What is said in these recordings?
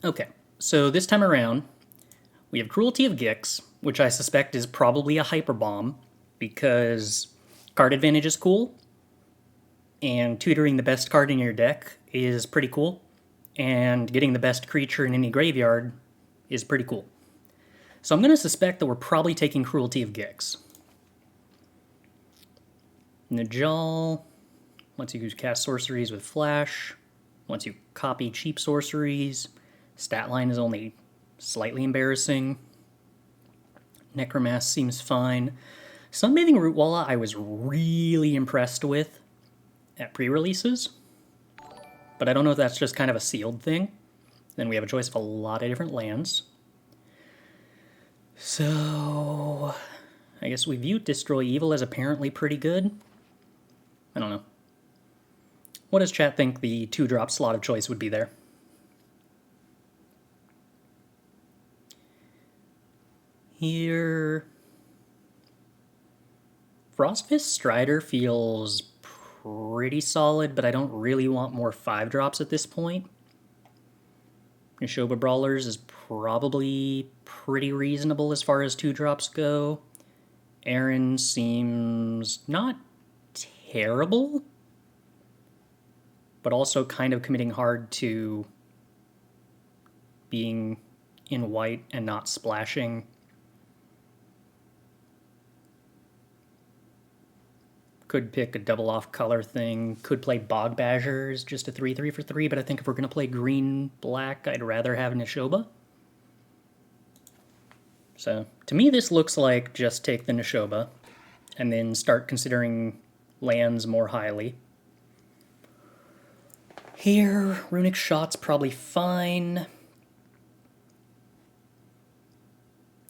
Okay, so this time around, we have Cruelty of Gix, which I suspect is probably a hyper bomb because card advantage is cool, and tutoring the best card in your deck is pretty cool, and getting the best creature in any graveyard is pretty cool. So I'm going to suspect that we're probably taking Cruelty of Gix. Najal lets you cast sorceries with flash, lets you copy cheap sorceries. Stat line is only slightly embarrassing. Necromass seems fine. Sunbathing Rootwalla I was really impressed with at pre-releases, but I don't know if that's just kind of a sealed thing. Then we have a choice of a lot of different lands. So I guess we view Destroy Evil as apparently pretty good. I don't know. What does chat think the 2-drop slot of choice would be there? Here, Frostfist Strider feels pretty solid, but I don't really want more 5-drops at this point. Neshoba Brawlers is probably pretty reasonable as far as 2-drops go. Aaron seems not terrible, but also kind of committing hard to being in white and not splashing. Could pick a double off color thing. Could play Bog Badgers, just a 3/3 for 3, but I think if we're going to play green-black, I'd rather have Neshoba. So, to me, this looks like just take the Neshoba and then start considering lands more highly. Here, Runic Shot's probably fine.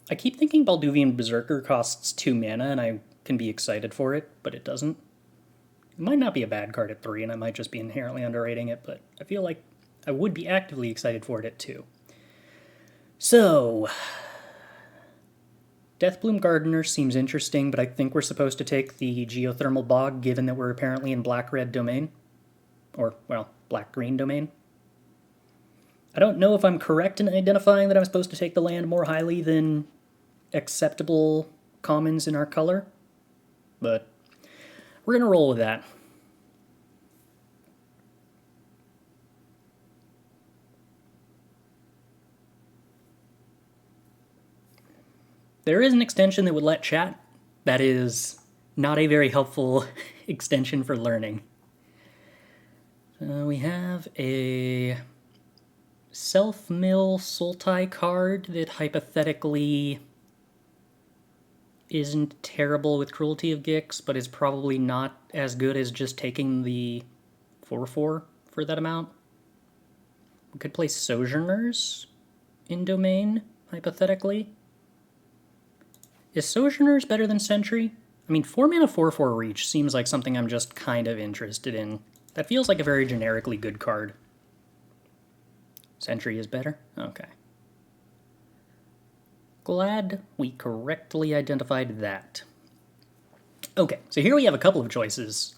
I keep thinking Balduvian Berserker costs 2 mana, and I can be excited for it, but it doesn't. It might not be a bad card at 3, and I might just be inherently underrating it, but I feel like I would be actively excited for it at 2. So, Deathbloom Gardener seems interesting, but I think we're supposed to take the Geothermal Bog, given that we're apparently in black-red domain. Or, well, black-green domain. I don't know if I'm correct in identifying that I'm supposed to take the land more highly than acceptable commons in our color, but we're going to roll with that. There is an extension that would let chat. That is not a very helpful extension for learning. We have a Self-Mill Sultai card that hypothetically isn't terrible with Cruelty of Gix, but is probably not as good as just taking the 4/4 for that amount. We could play Sojourners in Domain, hypothetically. Is Sojourners better than Sentry? I mean, 4 mana 4/4 reach seems like something I'm just kind of interested in. That feels like a very generically good card. Sentry is better? Okay. Glad we correctly identified that. Okay, so here we have a couple of choices.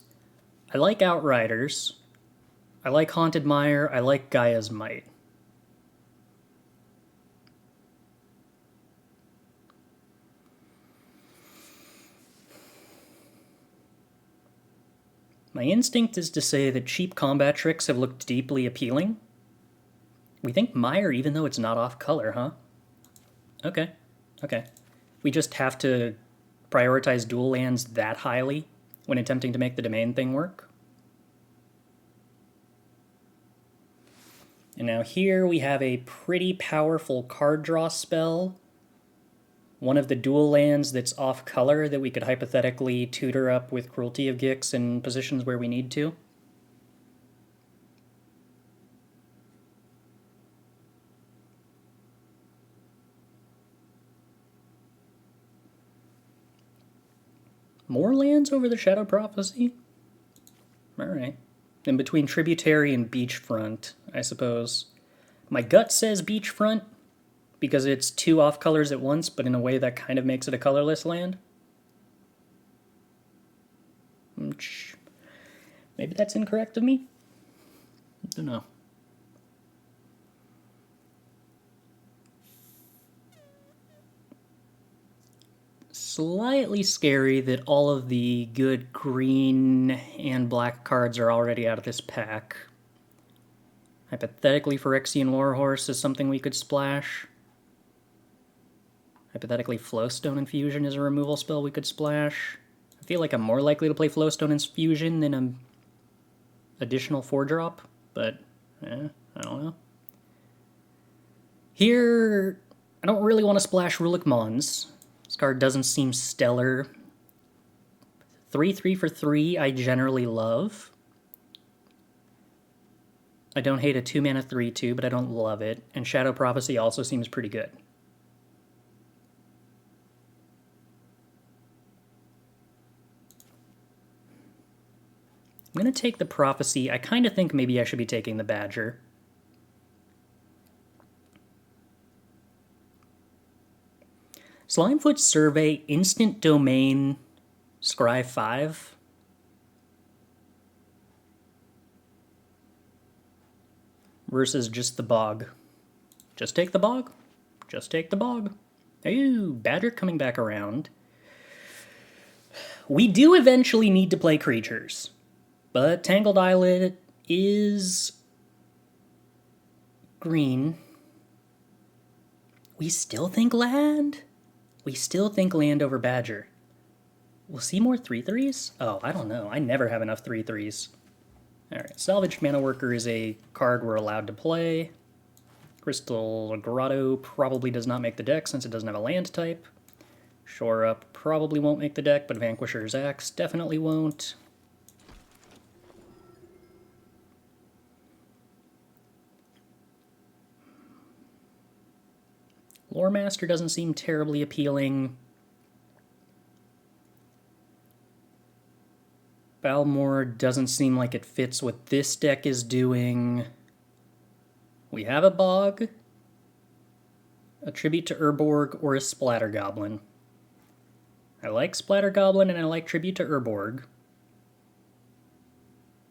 I like Outriders. I like Haunted Mire. I like Gaia's Might. My instinct is to say that cheap combat tricks have looked deeply appealing. We think Mire even though it's not off color, huh? Okay. We just have to prioritize dual lands that highly when attempting to make the domain thing work. And now here we have a pretty powerful card draw spell. One of the dual lands that's off color that we could hypothetically tutor up with Cruelty of Gix in positions where we need to. More lands over the Shadow Prophecy? Alright. In between Tributary and Beachfront, I suppose. My gut says Beachfront, because it's 2 off colors at once, but in a way that kind of makes it a colorless land. Maybe that's incorrect of me? I don't know. slightly scary that all of the good green and black cards are already out of this pack. Hypothetically, Phyrexian Warhorse is something we could splash. Hypothetically, Flowstone Infusion is a removal spell we could splash. I feel like I'm more likely to play Flowstone Infusion than an additional 4-drop, but I don't know. Here, I don't really want to splash Rulik Mons. This card doesn't seem stellar. 3/3 for 3 I generally love. I don't hate a 2-mana 3/2, but I don't love it. And Shadow Prophecy also seems pretty good. I'm going to take the Prophecy. I kind of think maybe I should be taking the Badger. Slimefoot Survey, Instant Domain, Scry 5. Versus just the Bog. Just take the Bog. Just take the Bog. Ooh, Badger coming back around. We do eventually need to play creatures. But Tangled Islet is green. We still think land? We still think land over Badger. We'll see more 3/3s? Oh, I don't know. I never have enough 3/3s. Alright, Salvaged Mana Worker is a card we're allowed to play. Crystal Grotto probably does not make the deck since it doesn't have a land type. Shore Up probably won't make the deck, but Vanquisher's Axe definitely won't. Loremaster doesn't seem terribly appealing. Balmor doesn't seem like it fits what this deck is doing. We have a Bog, a Tribute to Urborg, or a Splatter Goblin. I like Splatter Goblin and I like Tribute to Urborg.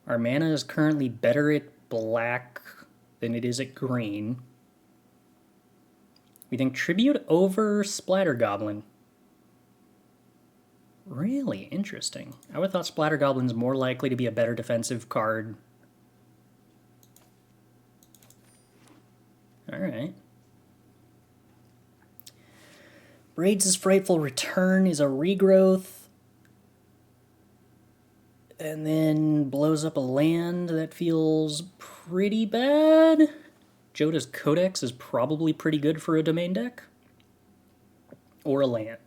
Our mana is currently better at black than it is at green. We think Tribute over Splatter Goblin. Really interesting. I would have thought Splatter Goblin's more likely to be a better defensive card. Alright. Braids' Frightful Return is a regrowth. And then blows up a land that feels pretty bad. Joda's Codex is probably pretty good for a domain deck. Or a land.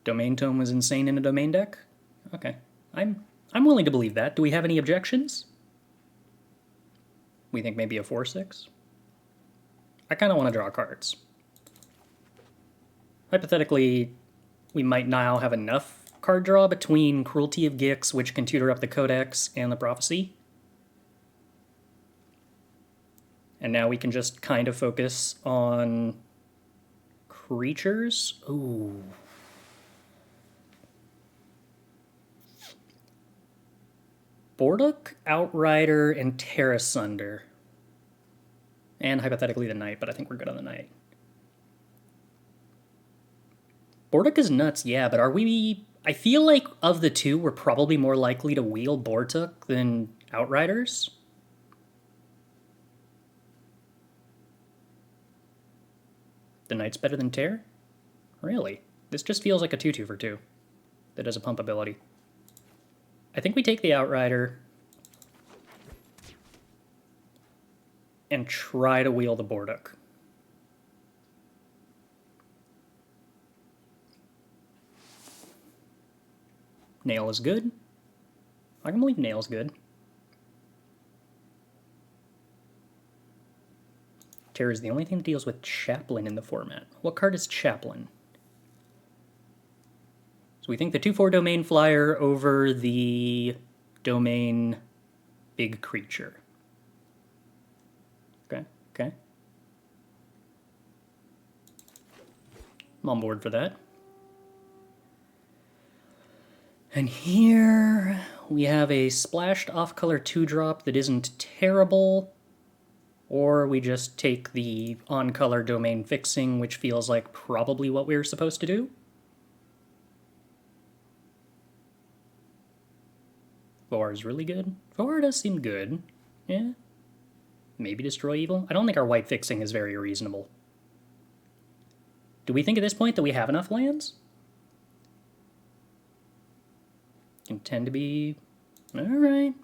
Domain Tome was insane in a domain deck? Okay. I'm willing to believe that. Do we have any objections? We think maybe a 4/6? I kind of want to draw cards. Hypothetically, we might now have enough card draw between Cruelty of Gix, which can tutor up the Codex, and the Prophecy. And now we can just kind of focus on creatures. Ooh. Borduk, Outrider, and Terra Sunder. And hypothetically the Knight, but I think we're good on the Knight. Borduk is nuts, yeah, but are we... I feel like of the two, we're probably more likely to wheel Borduk than Outriders. The Knight's better than Terra? Really? This just feels like a 2/2 for 2 that has a pump ability. I think we take the Outrider and try to wheel the Borduk. Nail is good. I can believe Nail's good. Terror is the only thing that deals with Chaplain in the format. What card is Chaplain? So we think the 2/4 domain flyer over the domain big creature. Okay. I'm on board for that. And here we have a splashed off-color 2-drop that isn't terrible. Or we just take the on-color domain fixing, which feels like probably what we were supposed to do. 4 is really good. 4 does seem good. Yeah. Maybe destroy evil. I don't think our white fixing is very reasonable. Do we think at this point that we have enough lands? Can tend to be... Alright.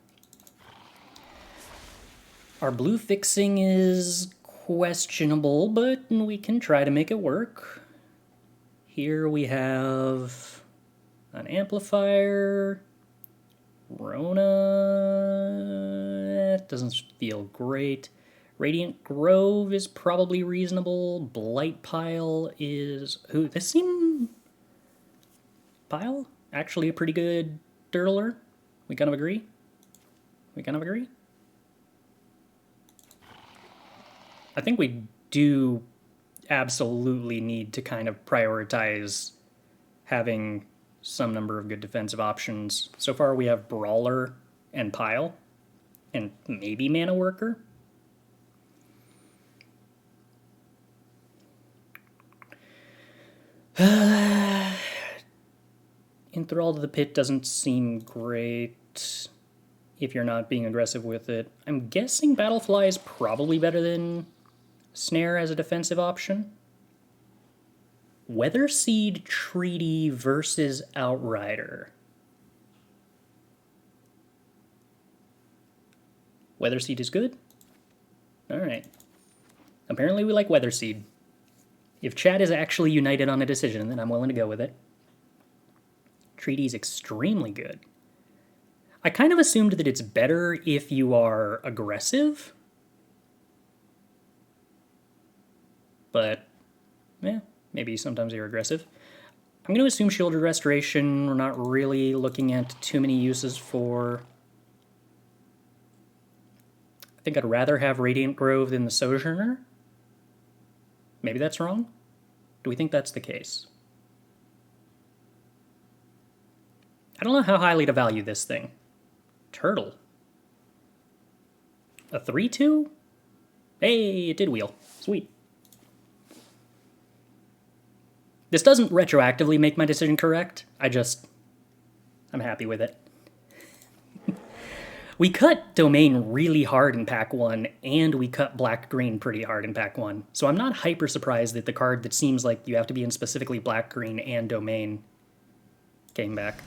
Our blue fixing is questionable, but we can try to make it work. Here we have an amplifier. Rona... That doesn't feel great. Radiant Grove is probably reasonable. Blight Pile is... Ooh, this seems... Pile? Actually a pretty good dirtler. We kind of agree? We kind of agree? I think we do absolutely need to kind of prioritize having some number of good defensive options. So far we have Brawler and Pile, and maybe Mana Worker. Enthralled to the Pit doesn't seem great if you're not being aggressive with it. I'm guessing Battlefly is probably better than Snare as a defensive option. Weatherseed Treaty versus Outrider. Weatherseed is good? Alright. Apparently we like Weatherseed. If chat is actually united on a decision, then I'm willing to go with it. Treaty is extremely good. I kind of assumed that it's better if you are aggressive. But, yeah, maybe sometimes you're aggressive. I'm going to assume Shielded Restoration. We're not really looking at too many uses for... I think I'd rather have Radiant Grove than the Sojourner. Maybe that's wrong? Do we think that's the case? I don't know how highly to value this thing. Turtle. A 3-2? Hey, it did wheel. Sweet. This doesn't retroactively make my decision correct. I'm happy with it. We cut Domain really hard in Pack 1, and we cut Black-Green pretty hard in Pack 1. So I'm not hyper surprised that the card that seems like you have to be in specifically Black-Green and Domain came back.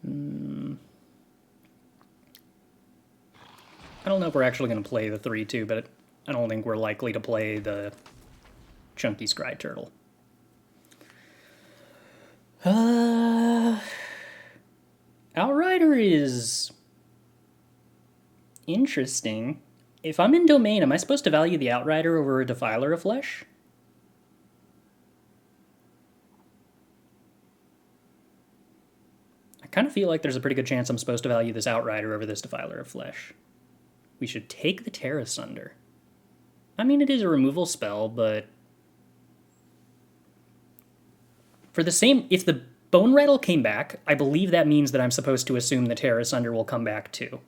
I don't know if we're actually going to play the 3-2, but I don't think we're likely to play the Chunky Scry Turtle. Outrider is interesting. If I'm in Domain, am I supposed to value the Outrider over a Defiler of Flesh? I kind of feel like there's a pretty good chance I'm supposed to value this Outrider over this Defiler of Flesh. We should take the Terra Sunder. I mean, it is a removal spell, but... For the same... If the Bone Rattle came back, I believe that means that I'm supposed to assume the Terra Sunder will come back too.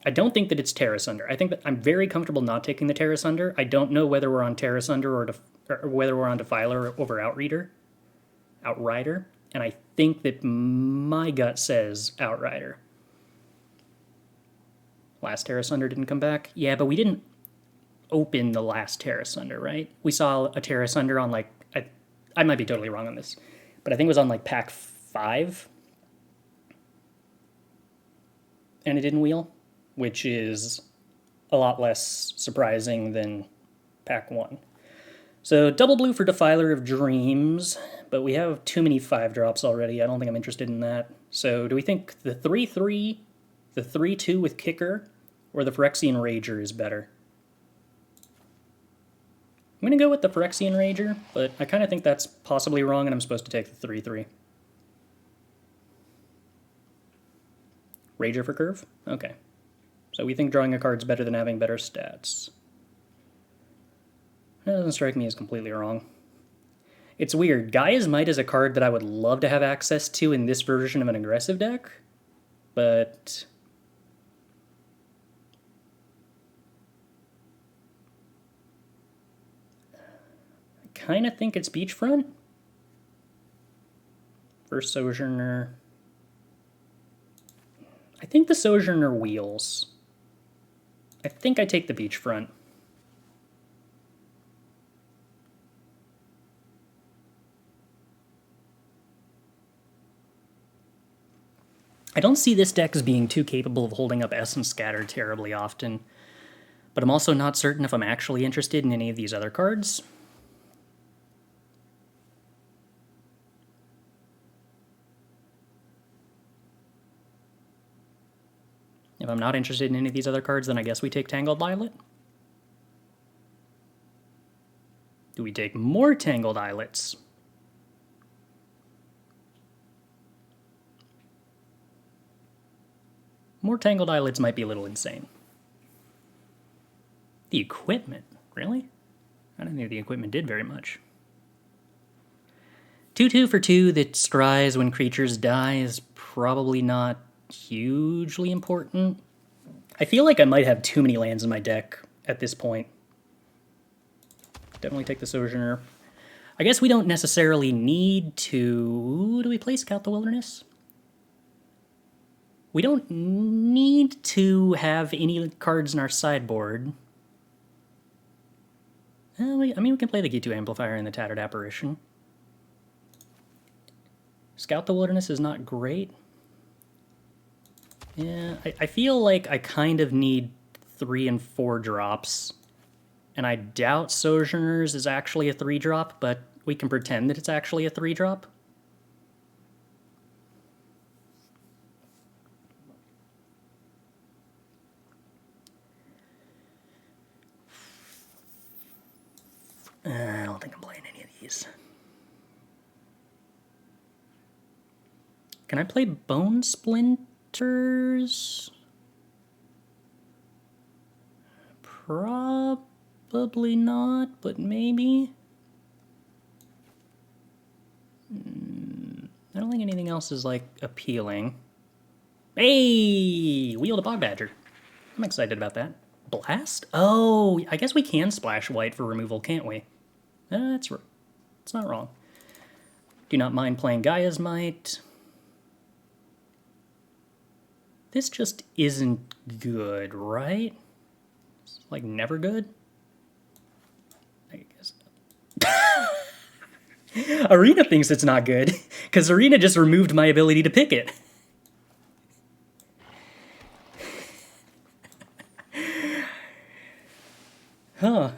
I don't think that it's Terra Sunder. I think that I'm very comfortable not taking the Terra Sunder. I don't know whether we're on Terra Sunder or whether we're on Defiler over Outrider. And I think that my gut says Outrider. Last Terra Sunder didn't come back? Yeah, but we didn't open the last Terra Sunder, right? We saw a Terra Sunder on, like... I might be totally wrong on this, but I think it was on, like, Pack 5. And it didn't wheel, which is a lot less surprising than Pack 1. So, double blue for Defiler of Dreams, but we have too many 5-drops already. I don't think I'm interested in that. So, do we think the 3-3... the 3-2 with Kicker, or the Phyrexian Rager is better? I'm going to go with the Phyrexian Rager, but I kind of think that's possibly wrong, and I'm supposed to take the 3-3. Rager for curve? Okay. So we think drawing a card's better than having better stats. That doesn't strike me as completely wrong. It's weird. Gaia's Might is a card that I would love to have access to in this version of an aggressive deck, but I kind of think it's Beachfront. First Sojourner. I think the Sojourner wheels. I think I take the Beachfront. I don't see this deck as being too capable of holding up Essence Scatter terribly often, but I'm also not certain if I'm actually interested in any of these other cards. If I'm not interested in any of these other cards, then I guess we take Tangled Islet. Do we take more Tangled Islets? More Tangled Islets might be a little insane. The equipment? Really? I don't think the equipment did very much. 2/2 for 2 that scries when creatures die is probably not hugely important. I feel like I might have too many lands in my deck at this point. Definitely take the Sojourner. I guess we don't necessarily need to... Do we play Scout the Wilderness? We don't need to have any cards in our sideboard. I mean, we can play the Gitu Amplifier and the Tattered Apparition. Scout the Wilderness is not great. Yeah, I feel like I kind of need 3 and 4 drops. And I doubt Sojourners is actually a 3-drop, but we can pretend that it's actually a 3-drop. I don't think I'm playing any of these. Can I play Bone Splinters? Probably not, but maybe. I don't think anything else is, like, appealing. Hey! Wield a Bog Badger. I'm excited about that. Blast? Oh, I guess we can splash white for removal, can't we? That's not wrong. Do not mind playing Gaia's Might. This just isn't good, right? It's like never good? I guess. Arena thinks it's not good, because Arena just removed my ability to pick it. Huh.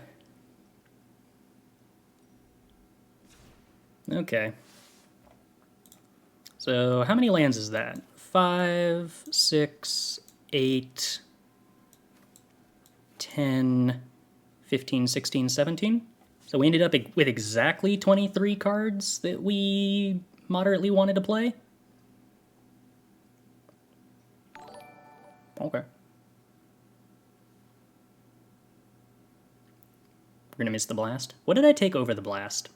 Okay. So how many lands is that? 5, 6, 8, 10, 15, 16, 17? So we ended up with exactly 23 cards that we moderately wanted to play? Okay. We're gonna miss the blast. What did I take over the blast?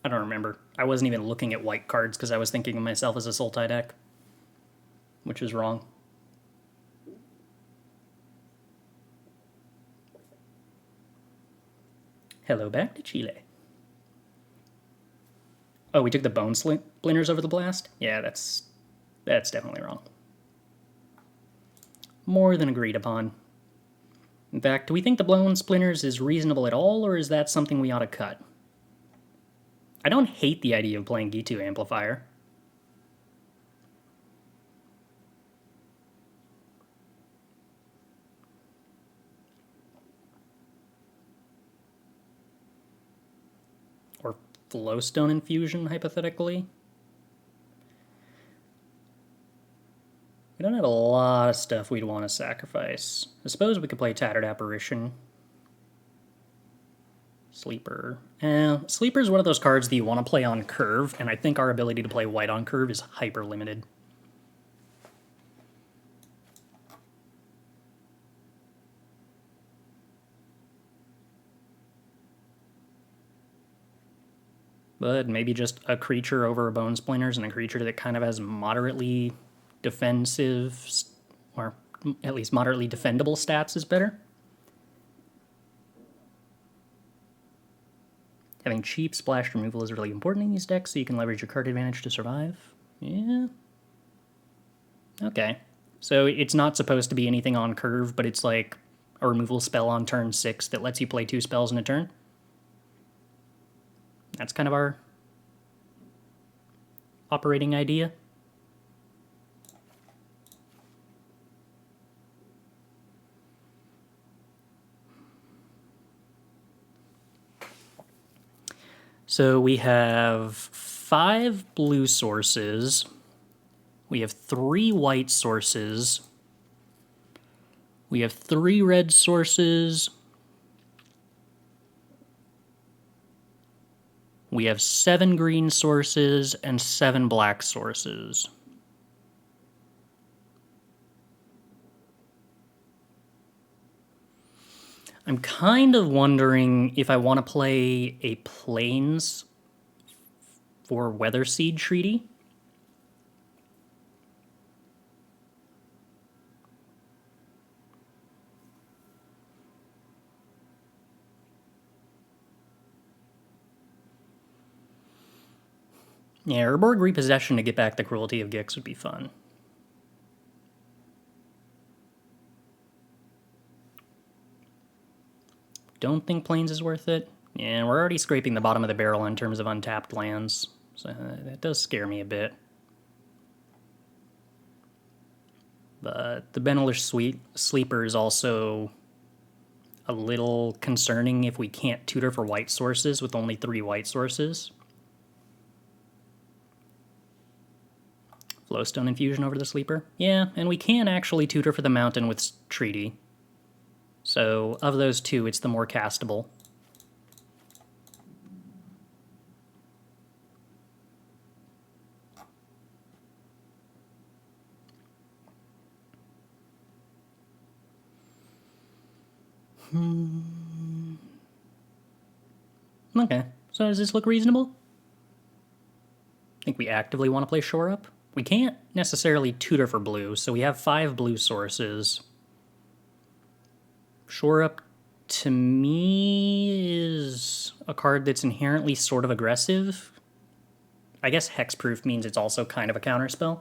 I don't remember. I wasn't even looking at white cards because I was thinking of myself as a Sultai deck, which is wrong. Hello back to Chile. Oh, we took the Bone Splinters over the blast? Yeah, that's definitely wrong. More than agreed upon. In fact, do we think the Bone Splinters is reasonable at all, or is that something we ought to cut? I don't hate the idea of playing Gitu Amplifier. Or Flowstone Infusion, hypothetically. We don't have a lot of stuff we'd want to sacrifice. I suppose we could play Tattered Apparition. Sleeper. Sleeper is one of those cards that you want to play on curve, and I think our ability to play white on curve is hyper limited. But maybe just a creature over a Bone Splinters and a creature that kind of has moderately defensive, or at least moderately defendable stats is better. Having cheap splash removal is really important in these decks, so you can leverage your card advantage to survive. Yeah. Okay. So it's not supposed to be anything on curve, but it's like a removal spell on turn 6 that lets you play 2 spells in a turn. That's kind of our operating idea. So we have 5 blue sources. We have 3 white sources. We have 3 red sources. We have 7 green sources and 7 black sources. I'm kind of wondering if I want to play a Plains for Weatherseed Treaty. Yeah, Urborg Repossession to get back the Cruelty of Gix would be fun. Don't think Plains is worth it. Yeah, we're already scraping the bottom of the barrel in terms of untapped lands, so that does scare me a bit. But the Benelish Sleeper is also a little concerning if we can't tutor for white sources with only 3 white sources. Flowstone Infusion over the Sleeper. Yeah, and we can actually tutor for the Mountain with Treaty. So, of those 2, it's the more castable. Okay, so does this look reasonable? I think we actively want to play Shore Up. We can't necessarily tutor for blue, so we have 5 blue sources. Shore Up, to me, is a card that's inherently sort of aggressive. I guess Hexproof means it's also kind of a counterspell.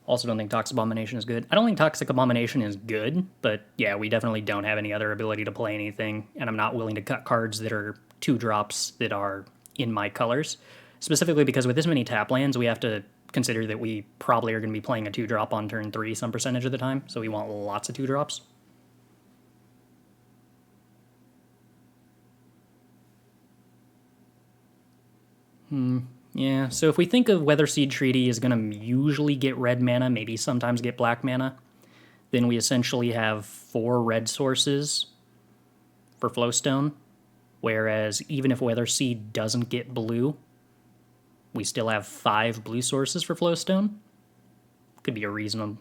Also don't think Toxic Abomination is good. I don't think Toxic Abomination is good, but yeah, we definitely don't have any other ability to play anything, and I'm not willing to cut cards that are 2-drops that are in my colors. Specifically because with this many tap lands, we have to consider that we probably are going to be playing a 2-drop on turn 3 some percentage of the time, so we want lots of 2-drops. Yeah, so if we think of Weatherseed Treaty is going to usually get red mana, maybe sometimes get black mana, then we essentially have 4 red sources for Flowstone, whereas even if Weatherseed doesn't get blue, we still have 5 blue sources for Flowstone. Could be a reason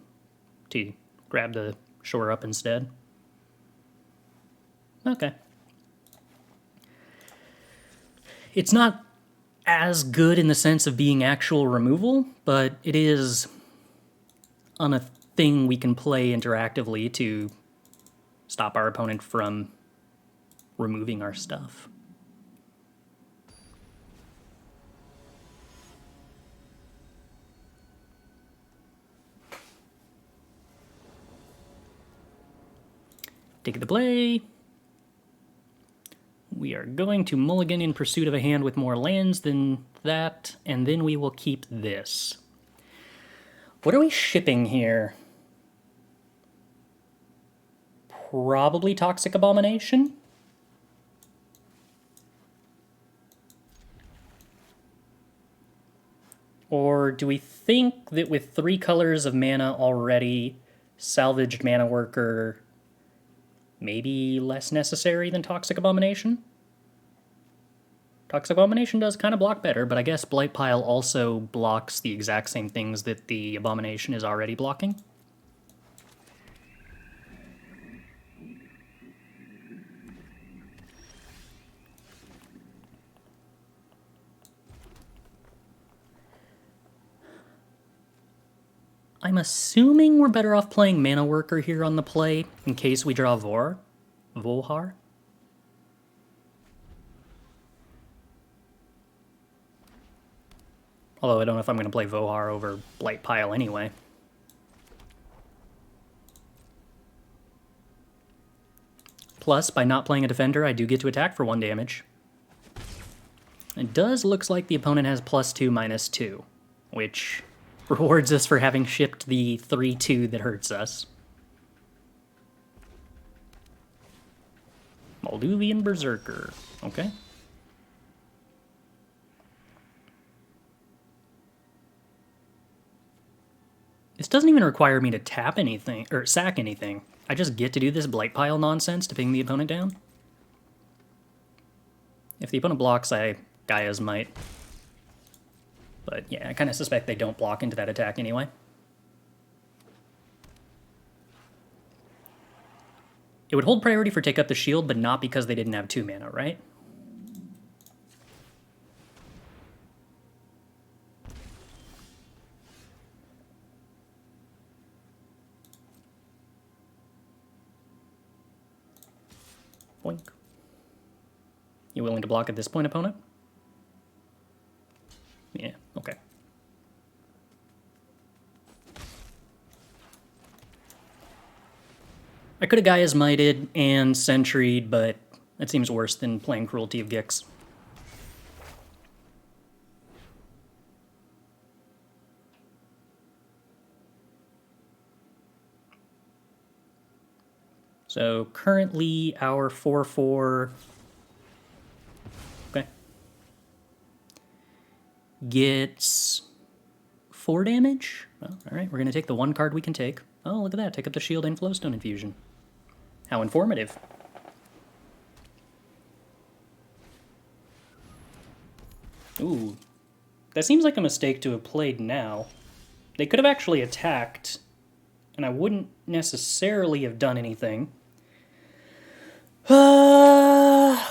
to grab the Shore Up instead. Okay. It's not as good in the sense of being actual removal, but it is on a thing we can play interactively to stop our opponent from removing our stuff. Take the play. We are going to mulligan in pursuit of a hand with more lands than that, and then we will keep this. What are we shipping here? Probably Toxic Abomination? Or do we think that with 3 colors of mana already, Salvaged Mana Worker maybe less necessary than Toxic Abomination? Toxic Abomination does kind of block better, but I guess Blight Pile also blocks the exact same things that the Abomination is already blocking. I'm assuming we're better off playing Mana Worker here on the play in case we draw Vohar. Although I don't know if I'm going to play Vohar over Blight Pile anyway. Plus, by not playing a defender, I do get to attack for 1 damage. It does look like the opponent has +2, -2, which rewards us for having shipped the 3/2 that hurts us. Molduvian Berserker. Okay. This doesn't even require me to tap anything, or sack anything. I just get to do this Blight Pile nonsense to ping the opponent down. If the opponent blocks, I Gaia's Might. But yeah, I kind of suspect they don't block into that attack anyway. It would hold priority for Take Up the Shield, but not because they didn't have 2 mana, right? Boink. You willing to block at this point, opponent? Yeah, okay. I could have Gaia's Mighted and Sentry'd, but that seems worse than playing Cruelty of Gix. So currently our 4/4 gets 4 damage. Well, alright, we're going to take the 1 card we can take. Oh, look at that. Take up the shield and Flowstone Infusion. How informative. Ooh. That seems like a mistake to have played now. They could have actually attacked, and I wouldn't necessarily have done anything.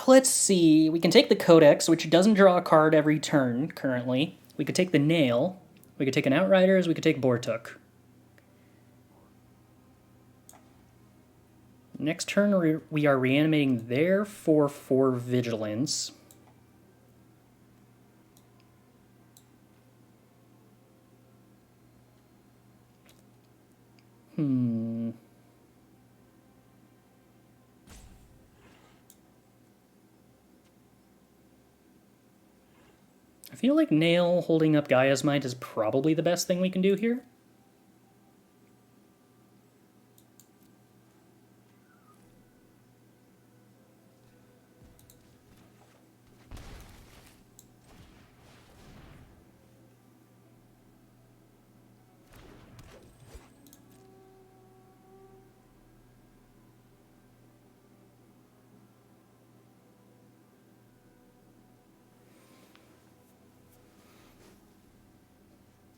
Let's see. We can take the Codex, which doesn't draw a card every turn, currently. We could take the Nail. We could take an Outriders. We could take Bortuk. Next turn, we are reanimating their 4/4 Vigilance. I feel like Nail holding up Gaia's Might is probably the best thing we can do here.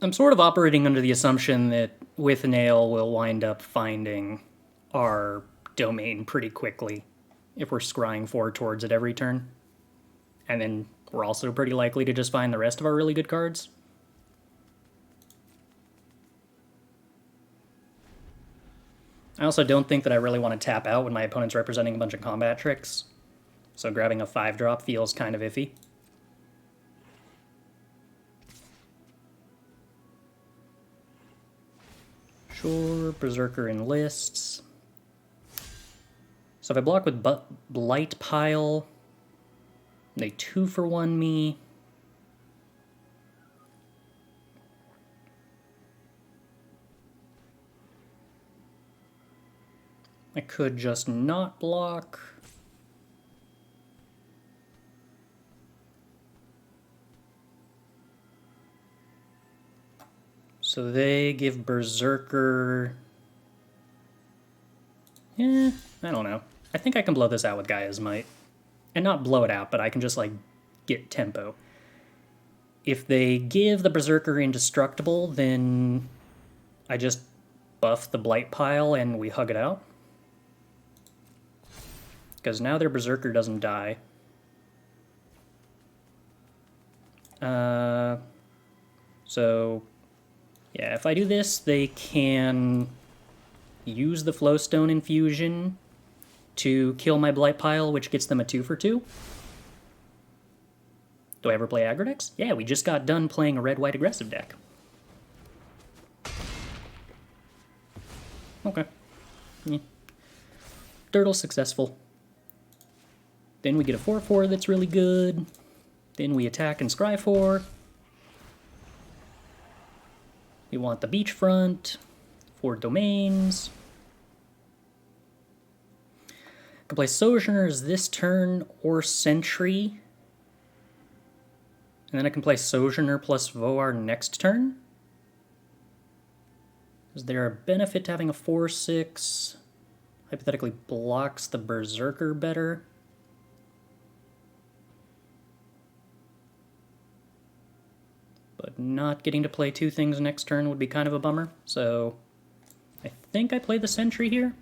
I'm sort of operating under the assumption that with Nail we'll wind up finding our domain pretty quickly if we're scrying 4 towards it every turn. And then we're also pretty likely to just find the rest of our really good cards. I also don't think that I really want to tap out when my opponent's representing a bunch of combat tricks. So grabbing a 5-drop feels kind of iffy. Sure, Berserker enlists. So if I block with Blight Pile, they 2-for-1 me. I could just not block. So they give Berserker... I don't know. I think I can blow this out with Gaia's Might. And not blow it out, but I can just, like, get tempo. If they give the Berserker Indestructible, then I just buff the Blight Pile and we hug it out. Because now their Berserker doesn't die. So Yeah, if I do this, they can use the Flowstone Infusion to kill my Blight Pile, which gets them a 2 for 2. Do I ever play aggro decks? Yeah, we just got done playing a red-white aggressive deck. Okay. Yeah. Dirtle successful. Then we get a 4/4 that's really good. Then we attack and scry 4. We want the beachfront, 4 domains. I can play Sojourners this turn or Sentry. And then I can play Sojourner plus Voar next turn. Is there a benefit to having a 4/6? Hypothetically blocks the Berserker better. But not getting to play 2 things next turn would be kind of a bummer. So I think I play the Sentry here.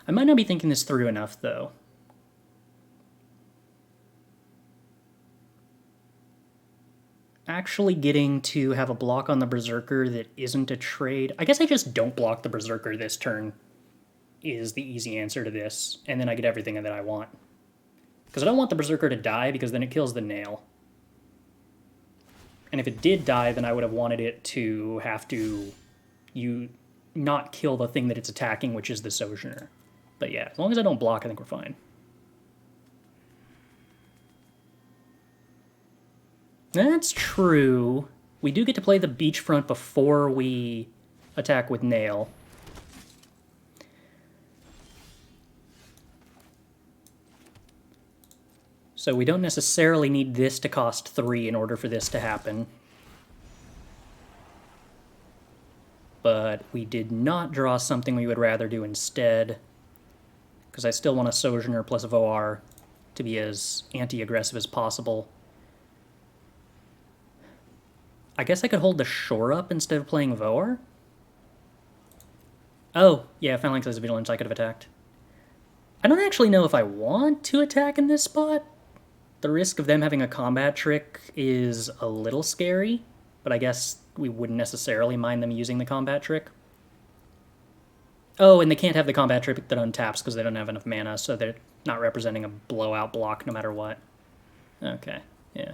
I might not be thinking this through enough, though. Actually getting to have a block on the Berserker that isn't a trade... I guess I just don't block the Berserker this turn is the easy answer to this, and then I get everything that I want. Because I don't want the Berserker to die, because then it kills the nail. And if it did die, then I would have wanted it to have to not kill the thing that it's attacking, which is the Sojourner. But yeah, as long as I don't block, I think we're fine. That's true. We do get to play the beachfront before we attack with nail. So we don't necessarily need this to cost 3 in order for this to happen. But we did not draw something we would rather do instead, because I still want a Sojourner plus a Voar to be as anti-aggressive as possible. I guess I could hold the Shore up instead of playing Voar? Oh, yeah, Phalanx has Vigilance, I could have attacked. I don't actually know if I want to attack in this spot. The risk of them having a combat trick is a little scary, but I guess we wouldn't necessarily mind them using the combat trick. Oh, and they can't have the combat trick that untaps because they don't have enough mana, so they're not representing a blowout block no matter what. Okay, yeah.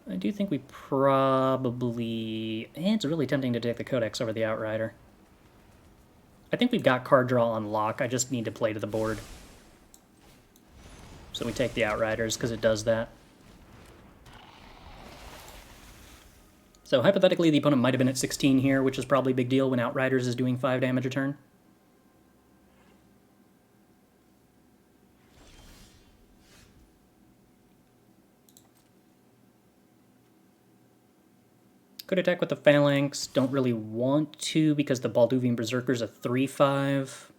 I do think we probably... it's really tempting to take the Codex over the Outrider. I think we've got card draw on lock, I just need to play to the board. So we take the Outriders because it does that. So hypothetically, the opponent might have been at 16 here, which is probably a big deal when Outriders is doing 5 damage a turn. Could attack with the Phalanx, don't really want to because the Balduvian Berserker's a 3/5.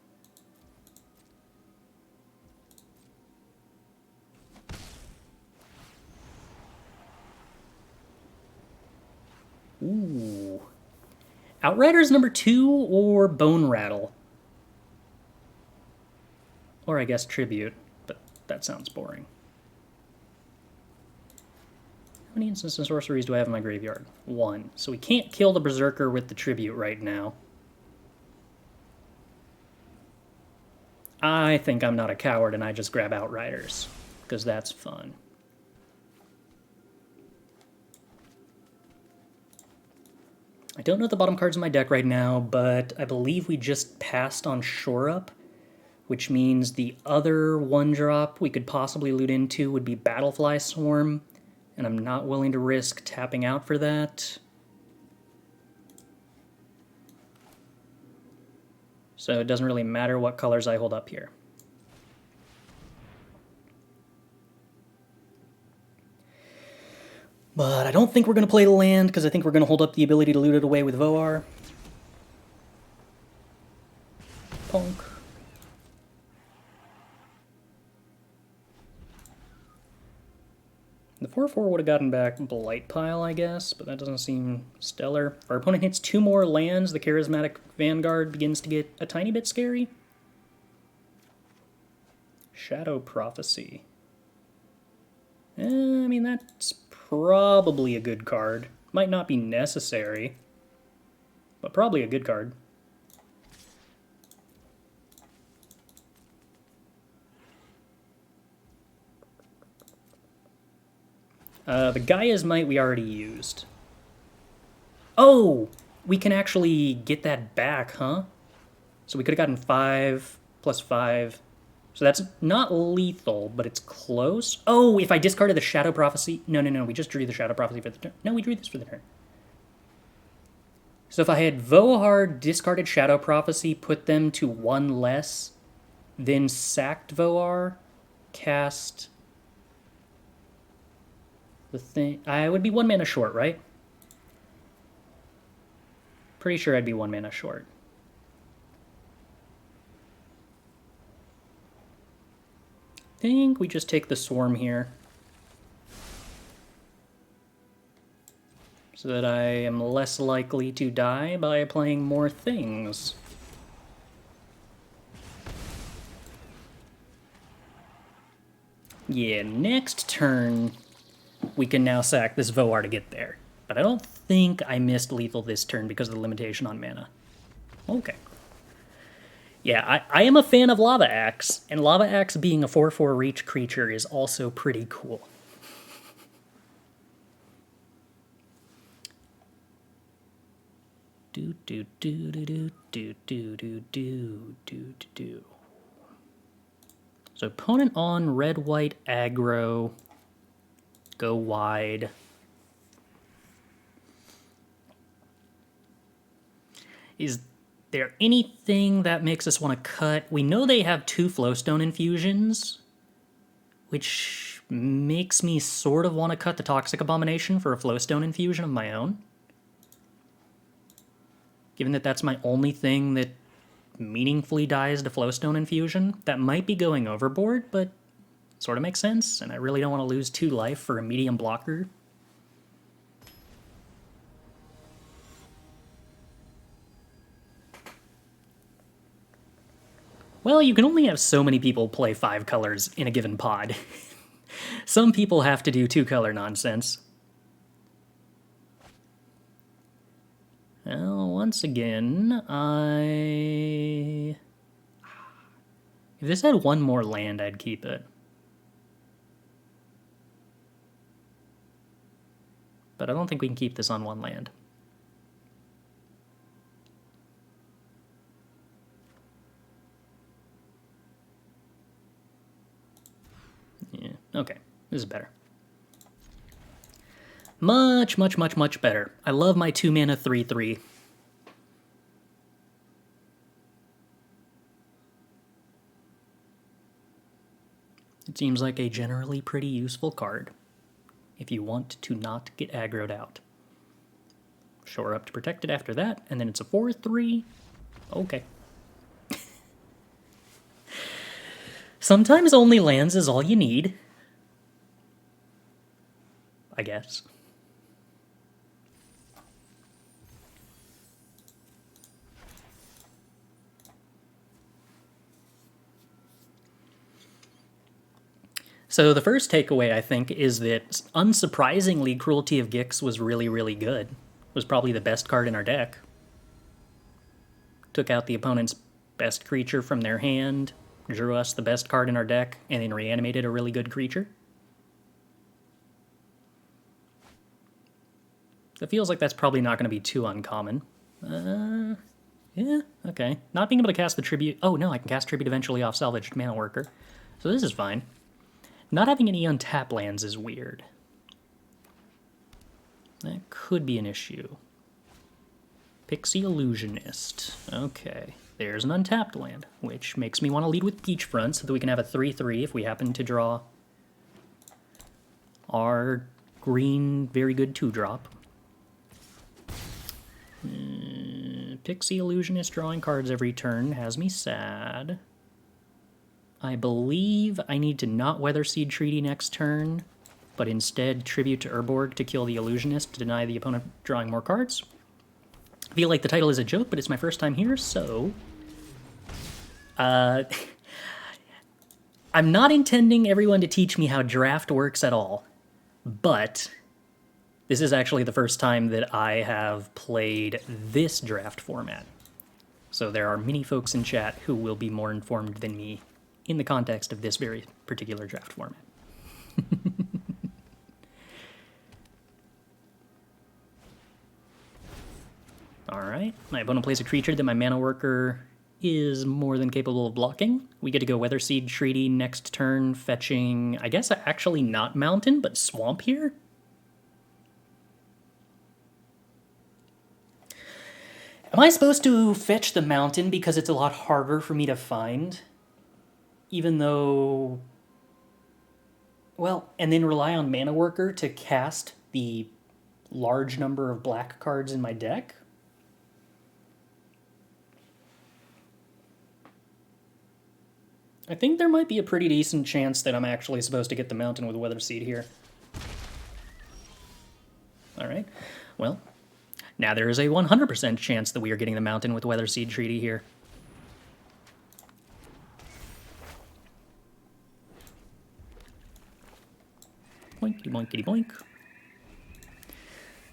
Ooh. Outriders number 2 or Bone Rattle? Or I guess Tribute, but that sounds boring. How many instants and sorceries do I have in my graveyard? 1. So we can't kill the Berserker with the Tribute right now. I think I'm not a coward and I just grab Outriders, because that's fun. I don't know the bottom cards in my deck right now, but I believe we just passed on Shore Up, which means the other 1-drop we could possibly loot into would be Battlefly Swarm, and I'm not willing to risk tapping out for that. So it doesn't really matter what colors I hold up here. But I don't think we're going to play the land, because I think we're going to hold up the ability to loot it away with Voar. Punk. The 4/4 would have gotten back Blight Pile, I guess, but that doesn't seem stellar. If our opponent hits 2 more lands, the Charismatic Vanguard begins to get a tiny bit scary. Shadow Prophecy. I mean, that's Probably a good card. Might not be necessary, but probably a good card. The Gaia's Might we already used. Oh! We can actually get that back, huh? So we could have gotten 5 plus 5. So that's not lethal, but it's close. Oh, if I discarded the Shadow Prophecy... No, we just drew the Shadow Prophecy for the turn. No, we drew this for the turn. So if I had Vohar, discarded Shadow Prophecy, put them to 1 less, then sacked Vohar, cast... the thing... I would be 1 mana short, right? Pretty sure I'd be 1 mana short. I think we just take the Swarm here. So that I am less likely to die by playing more things. Yeah, next turn, we can now sack this Vohar to get there. But I don't think I missed lethal this turn because of the limitation on mana. Okay. Yeah, I am a fan of Lava Axe, and Lava Axe being a 4/4 reach creature is also pretty cool. So opponent on red-white aggro, go wide. Is there anything that makes us want to cut? We know they have 2 Flowstone infusions, which makes me sort of want to cut the Toxic Abomination for a Flowstone infusion of my own. Given that that's my only thing that meaningfully dies to Flowstone infusion, that might be going overboard, but sort of makes sense, and I really don't want to lose 2 life for a medium blocker. Well, you can only have so many people play 5 colors in a given pod. Some people have to do 2-color nonsense. Well, once again, if this had 1 more land, I'd keep it. But I don't think we can keep this on 1 land. Yeah, okay. This is better. Much better. I love my 2 mana 3/3. It seems like a generally pretty useful card if you want to not get aggroed out. Shore up to protect it after that, and then it's a 4/3. Okay. Sometimes only lands is all you need, I guess. So the first takeaway, I think, is that, unsurprisingly, Cruelty of Gix was really good. It was probably the best card in our deck. Took out the opponent's best creature from their hand, drew us the best card in our deck, and then reanimated a really good creature. It feels like that's probably not going to be too uncommon. Yeah, okay. Not being able to cast the Tribute... Oh, no, I can cast Tribute eventually off Salvaged Mana Worker. So this is fine. Not having any untap lands is weird. That could be an issue. Pixie Illusionist. Okay, there's an untapped land, which makes me want to lead with Beachfront so that we can have a 3/3 if we happen to draw our green, very good 2-drop. Pixie Illusionist drawing cards every turn has me sad. I believe I need to not Weatherseed Treaty next turn, but instead Tribute to Urborg to kill the Illusionist to deny the opponent drawing more cards. I feel like the title is a joke, but it's my first time here, so... I'm not intending everyone to teach me how draft works at all, but This is actually the first time that I have played this draft format. So there are many folks in chat who will be more informed than me in the context of this very particular draft format. Alright, my opponent plays a creature that my mana worker is more than capable of blocking. We get to go Weatherseed Treaty next turn, fetching, I guess actually not Mountain, but Swamp here? Am I supposed to fetch the Mountain because it's a lot harder for me to find? Even though... Well, and then rely on Mana Worker to cast the large number of black cards in my deck? I think there might be a pretty decent chance that I'm actually supposed to get the Mountain with Weatherseed here. Alright, well, now there is a 100% chance that we are getting the Mountain with Weatherseed Treaty here. Boinkity boinkity boink.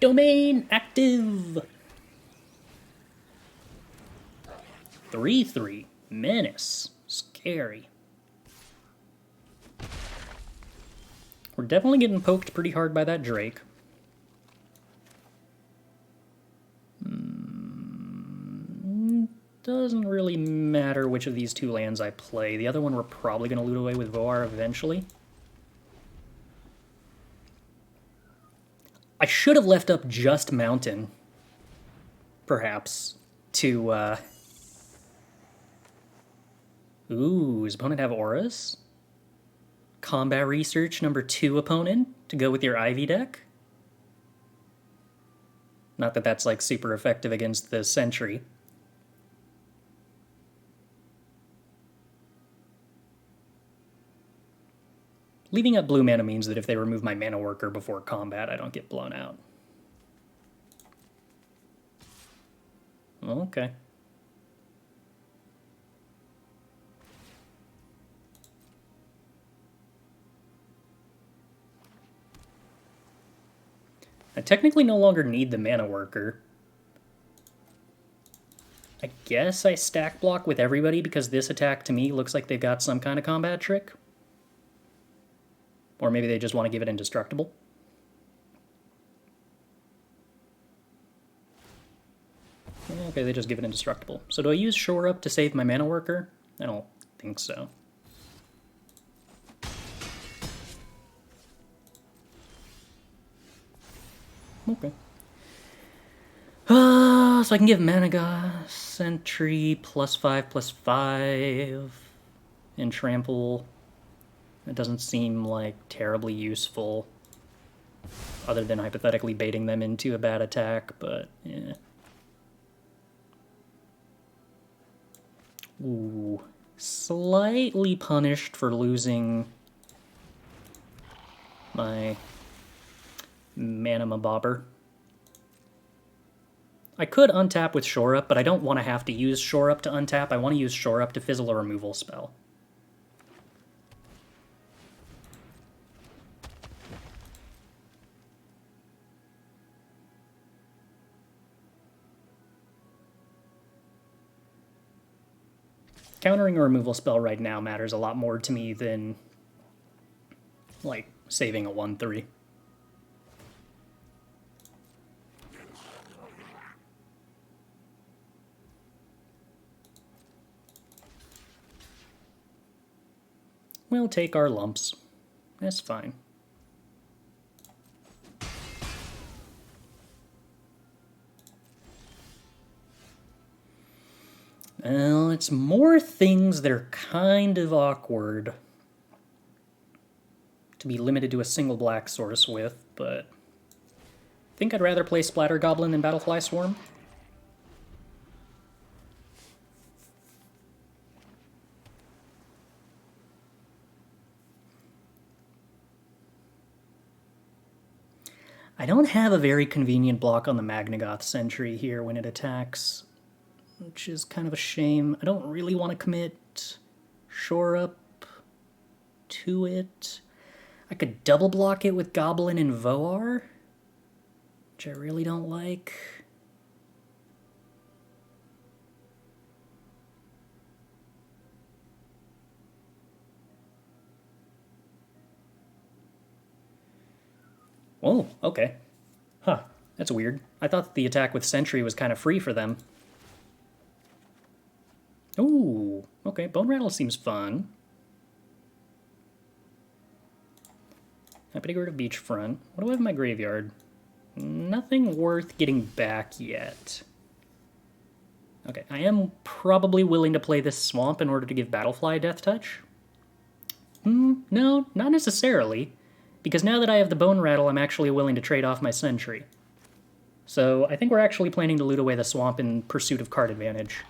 Domain active! 3/3. Menace. Scary. We're definitely getting poked pretty hard by that Drake. Doesn't really matter which of these two lands I play. The other one we're probably going to loot away with Voar eventually. I should have left up just Mountain, perhaps, to, Ooh, does opponent have auras? Combat Research number 2 opponent to go with your Ivy deck? Not that that's, like, super effective against the Sentry. Leaving up blue mana means that if they remove my Mana Worker before combat, I don't get blown out. Okay. I technically no longer need the Mana Worker. I guess I stack block with everybody because this attack to me looks like they've got some kind of combat trick. Or maybe they just want to give it indestructible. Okay, they just give it indestructible. So do I use Shore Up to save my Mana Worker? I don't think so. Okay. So I can give Managa, Sentry, +5/+5, and Trample. It doesn't seem like terribly useful, other than hypothetically baiting them into a bad attack, but yeah. Ooh, slightly punished for losing my Mana Mabobber. I could untap with Shore Up, but I don't want to have to use Shore Up to untap. I want to use Shore Up to fizzle a removal spell. Countering a removal spell right now matters a lot more to me than, like, saving a 1/3. We'll take our lumps. That's fine. Well, it's more things that are kind of awkward to be limited to a single black source with, but I think I'd rather play Splatter Goblin than Battlefly Swarm. I don't have a very convenient block on the Magnagoth Sentry here when it attacks, which is kind of a shame. I don't really want to commit Shore Up to it. I could double block it with Goblin and Voar. which I really don't like. Oh, okay. Huh, that's weird. I thought the attack with Sentry was kind of free for them. Ooh, okay, Bone Rattle seems fun. Happy to go to Beachfront. What do I have in my graveyard? Nothing worth getting back yet. Okay, I am probably willing to play this Swamp in order to give Battlefly Death Touch. No, not necessarily. Because now that I have the Bone Rattle, I'm actually willing to trade off my Sentry. So I think we're actually planning to loot away the Swamp in pursuit of card advantage.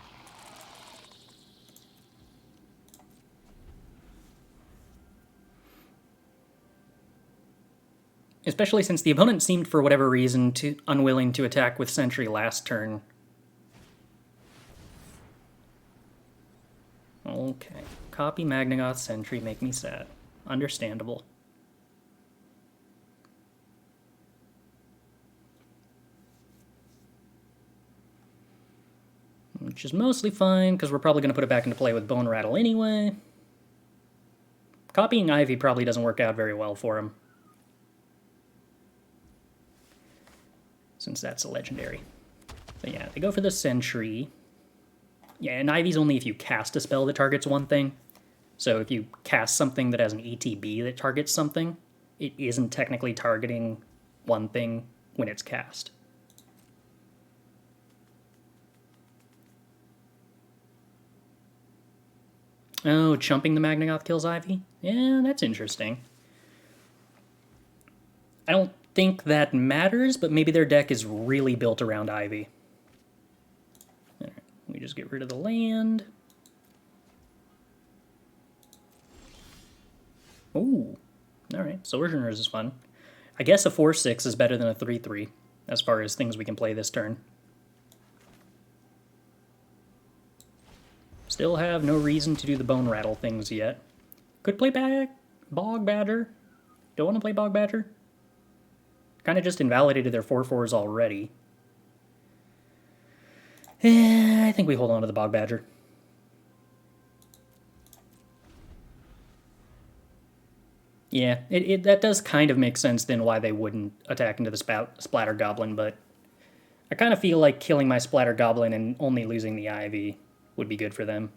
Especially since the opponent seemed, for whatever reason, unwilling to attack with Sentry last turn. Okay. Copy Magnagoth Sentry, make me sad. Understandable. Which is mostly fine, because we're probably going to put it back into play with Bone Rattle anyway. Copying Ivy probably doesn't work out very well for him, since that's a legendary. So yeah, they go for the Sentry. Yeah, and Ivy's only if you cast a spell that targets one thing. So if you cast something that has an ETB that targets something, it isn't technically targeting one thing when it's cast. Oh, chumping the Magnagoth kills Ivy? Yeah, that's interesting. I don't think that matters, but maybe their deck is really built around Ivy. All right, we just get rid of the land. Ooh, all right, Sojourners is fun. I guess a 4/6 is better than a 3/3 as far as things we can play this turn. Still have no reason to do the Bone Rattle things yet. Could play back Bog Badger. Don't want to play Bog Badger. Kind of just invalidated their 4/4s already. I think we hold on to the Bog Badger. Yeah, that does kind of make sense then why they wouldn't attack into the Splatter Goblin, but I kind of feel like killing my Splatter Goblin and only losing the Ivy would be good for them.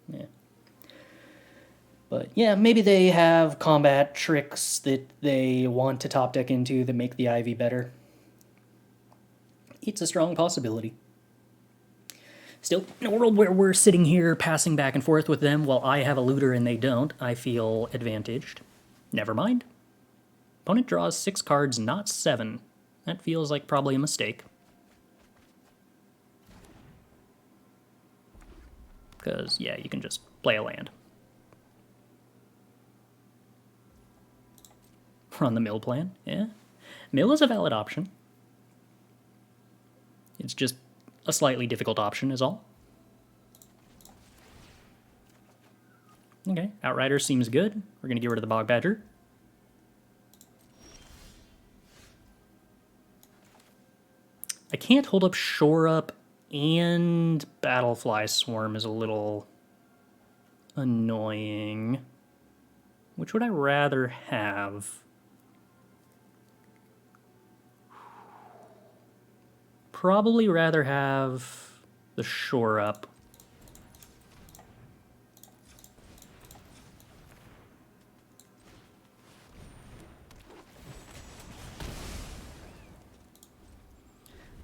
Yeah. But yeah, maybe they have combat tricks that they want to top deck into that make the Ivy better. It's a strong possibility. Still, in a world where we're sitting here passing back and forth with them while I have a looter and they don't, I feel advantaged. Never mind. Opponent draws 6 cards, not 7. That feels like probably a mistake. Because, yeah, you can just play a land. Run the mill plan, yeah. Mill is a valid option. It's just a slightly difficult option is all. Okay, Outrider seems good. We're going to get rid of the Bog Badger. I can't hold up Shore Up, and Battlefly Swarm is a little annoying. Which would I rather have? Probably rather have the Shore Up.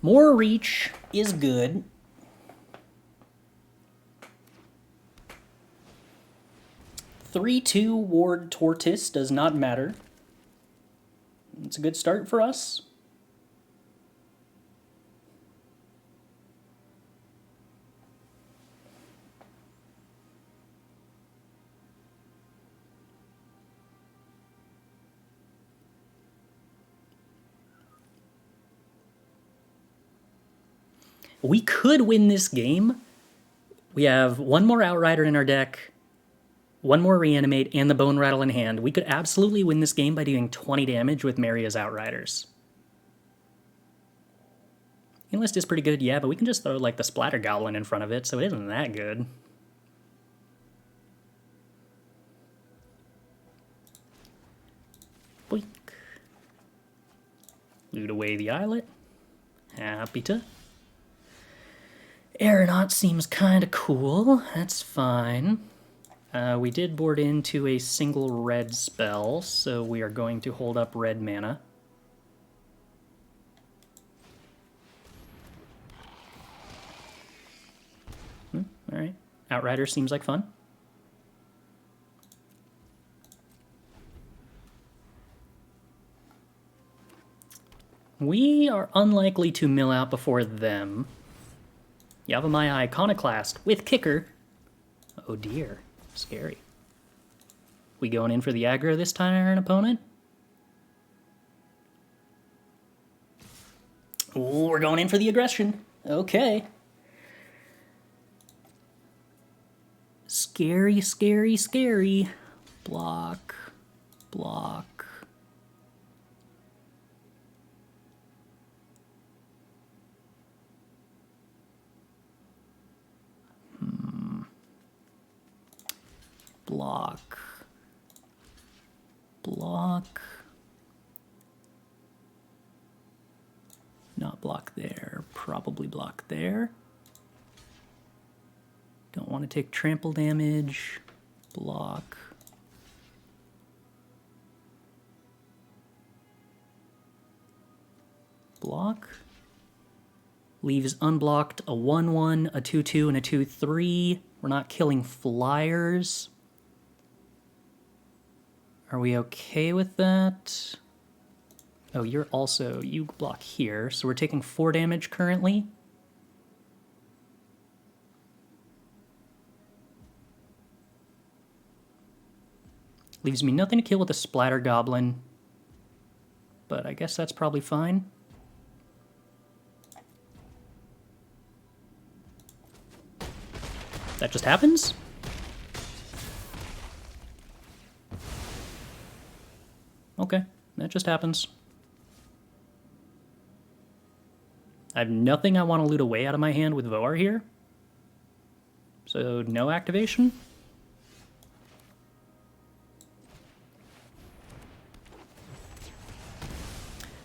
More reach is good. (3/2) Ward Tortoise does not matter. It's a good start for us. We could win this game. We have one more Outrider in our deck, one more Reanimate, and the Bone Rattle in hand. We could absolutely win this game by doing 20 damage with Maria's Outriders. Enlist is pretty good, yeah, but we can just throw like the Splatter Goblin in front of it, so it isn't that good. Boink. Loot away the islet. Happy to. Aeronaut seems kind of cool. That's fine. We did board into a single red spell, so we are going to hold up red mana. Alright. Outrider seems like fun. We are unlikely to mill out before them. Yavimaya Iconoclast with Kicker. Oh dear. Scary. We going in for the aggro this time, opponent? Ooh, we're going in for the aggression. Okay. Scary, scary, scary. Block. Block. Block. Block. Not block there. Probably block there. Don't want to take trample damage. Block. Block. Leaves unblocked a 1/1, a 2/2, and a 2/3. We're not killing flyers. Are we okay with that? Oh, you're also, you block here, so we're taking 4 damage currently. Leaves me nothing to kill with a Splatter Goblin, but I guess that's probably fine. That just happens? Okay, that just happens. I have nothing I want to loot away out of my hand with Voar here. So no activation.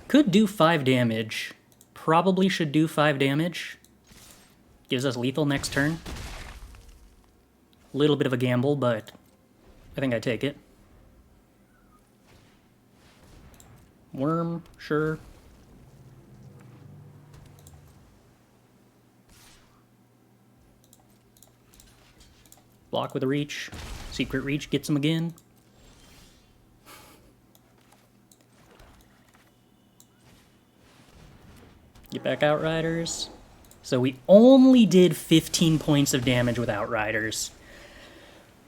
Could do 5 damage. Probably should do 5 damage. Gives us lethal next turn. Little bit of a gamble, but I think I take it. Worm, sure. Block with a reach. Secret reach gets him again. Get back Outriders. So we only did 15 points of damage with Outriders.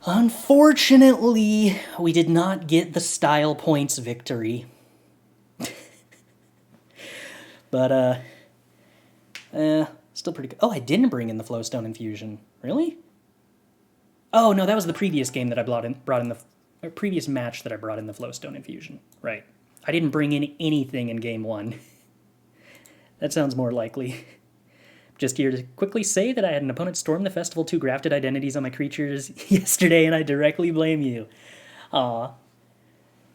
Unfortunately, we did not get the style points victory. But, still pretty good. Oh, I didn't bring in the Flowstone Infusion. Really? Oh, no, that was the previous game that I brought in the previous match that I brought in the Flowstone Infusion. Right. I didn't bring in anything in game 1. That sounds more likely. Just here to quickly say that I had an opponent storm the festival 2 grafted identities on my creatures yesterday, and I directly blame you. Aw.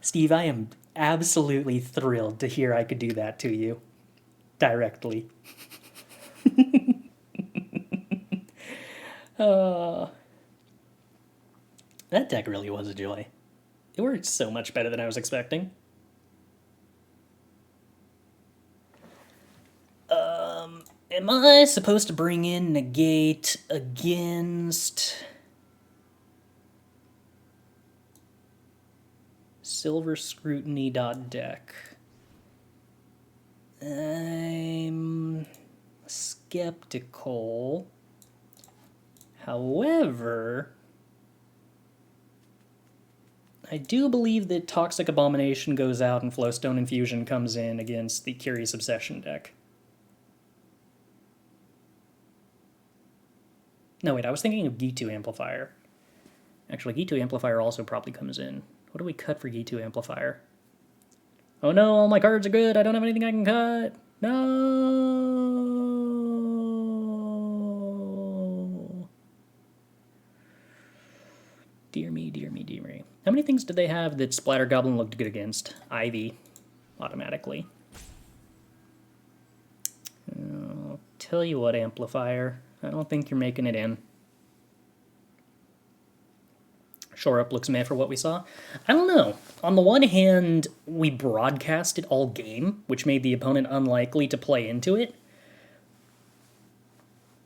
Steve, I am absolutely thrilled to hear I could do that to you. Directly. That deck really was a joy. It worked so much better than I was expecting. Am I supposed to bring in negate against Silver Scrutiny deck? I'm skeptical. However, I do believe that Toxic Abomination goes out and Flowstone Infusion comes in against the Curious Obsession deck. No, wait, I was thinking of Gitu Amplifier. Actually, Gitu Amplifier also probably comes in. What do we cut for Gitu Amplifier? Oh no, all my cards are good. I don't have anything I can cut. No! Dear me, dear me, dear me. How many things did they have that Splatter Goblin looked good against? Ivy, automatically. I'll tell you what, Amplifier. I don't think you're making it in. Shore Up looks meh for what we saw. I don't know. On the one hand, we broadcasted all game, which made the opponent unlikely to play into it.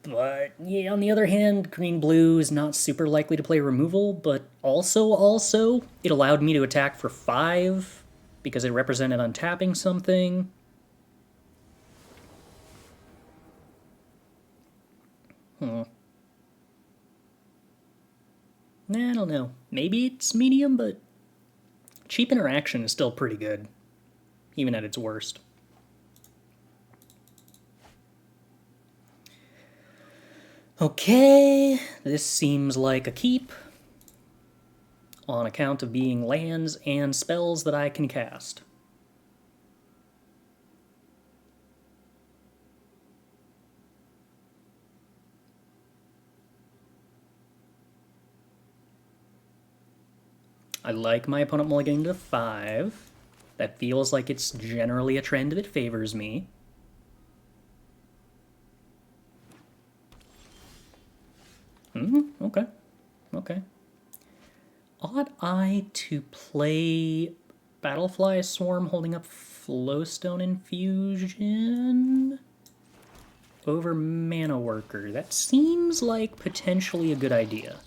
But, yeah, on the other hand, green-blue is not super likely to play removal, but also, it allowed me to attack for 5, because it represented untapping something. I don't know. Maybe it's medium, but cheap interaction is still pretty good, even at its worst. Okay, this seems like a keep on account of being lands and spells that I can cast. I like my opponent mulliganing to 5. That feels like it's generally a trend that favors me. Okay. Ought I to play Battlefly Swarm holding up Flowstone Infusion over Mana Worker? That seems like potentially a good idea.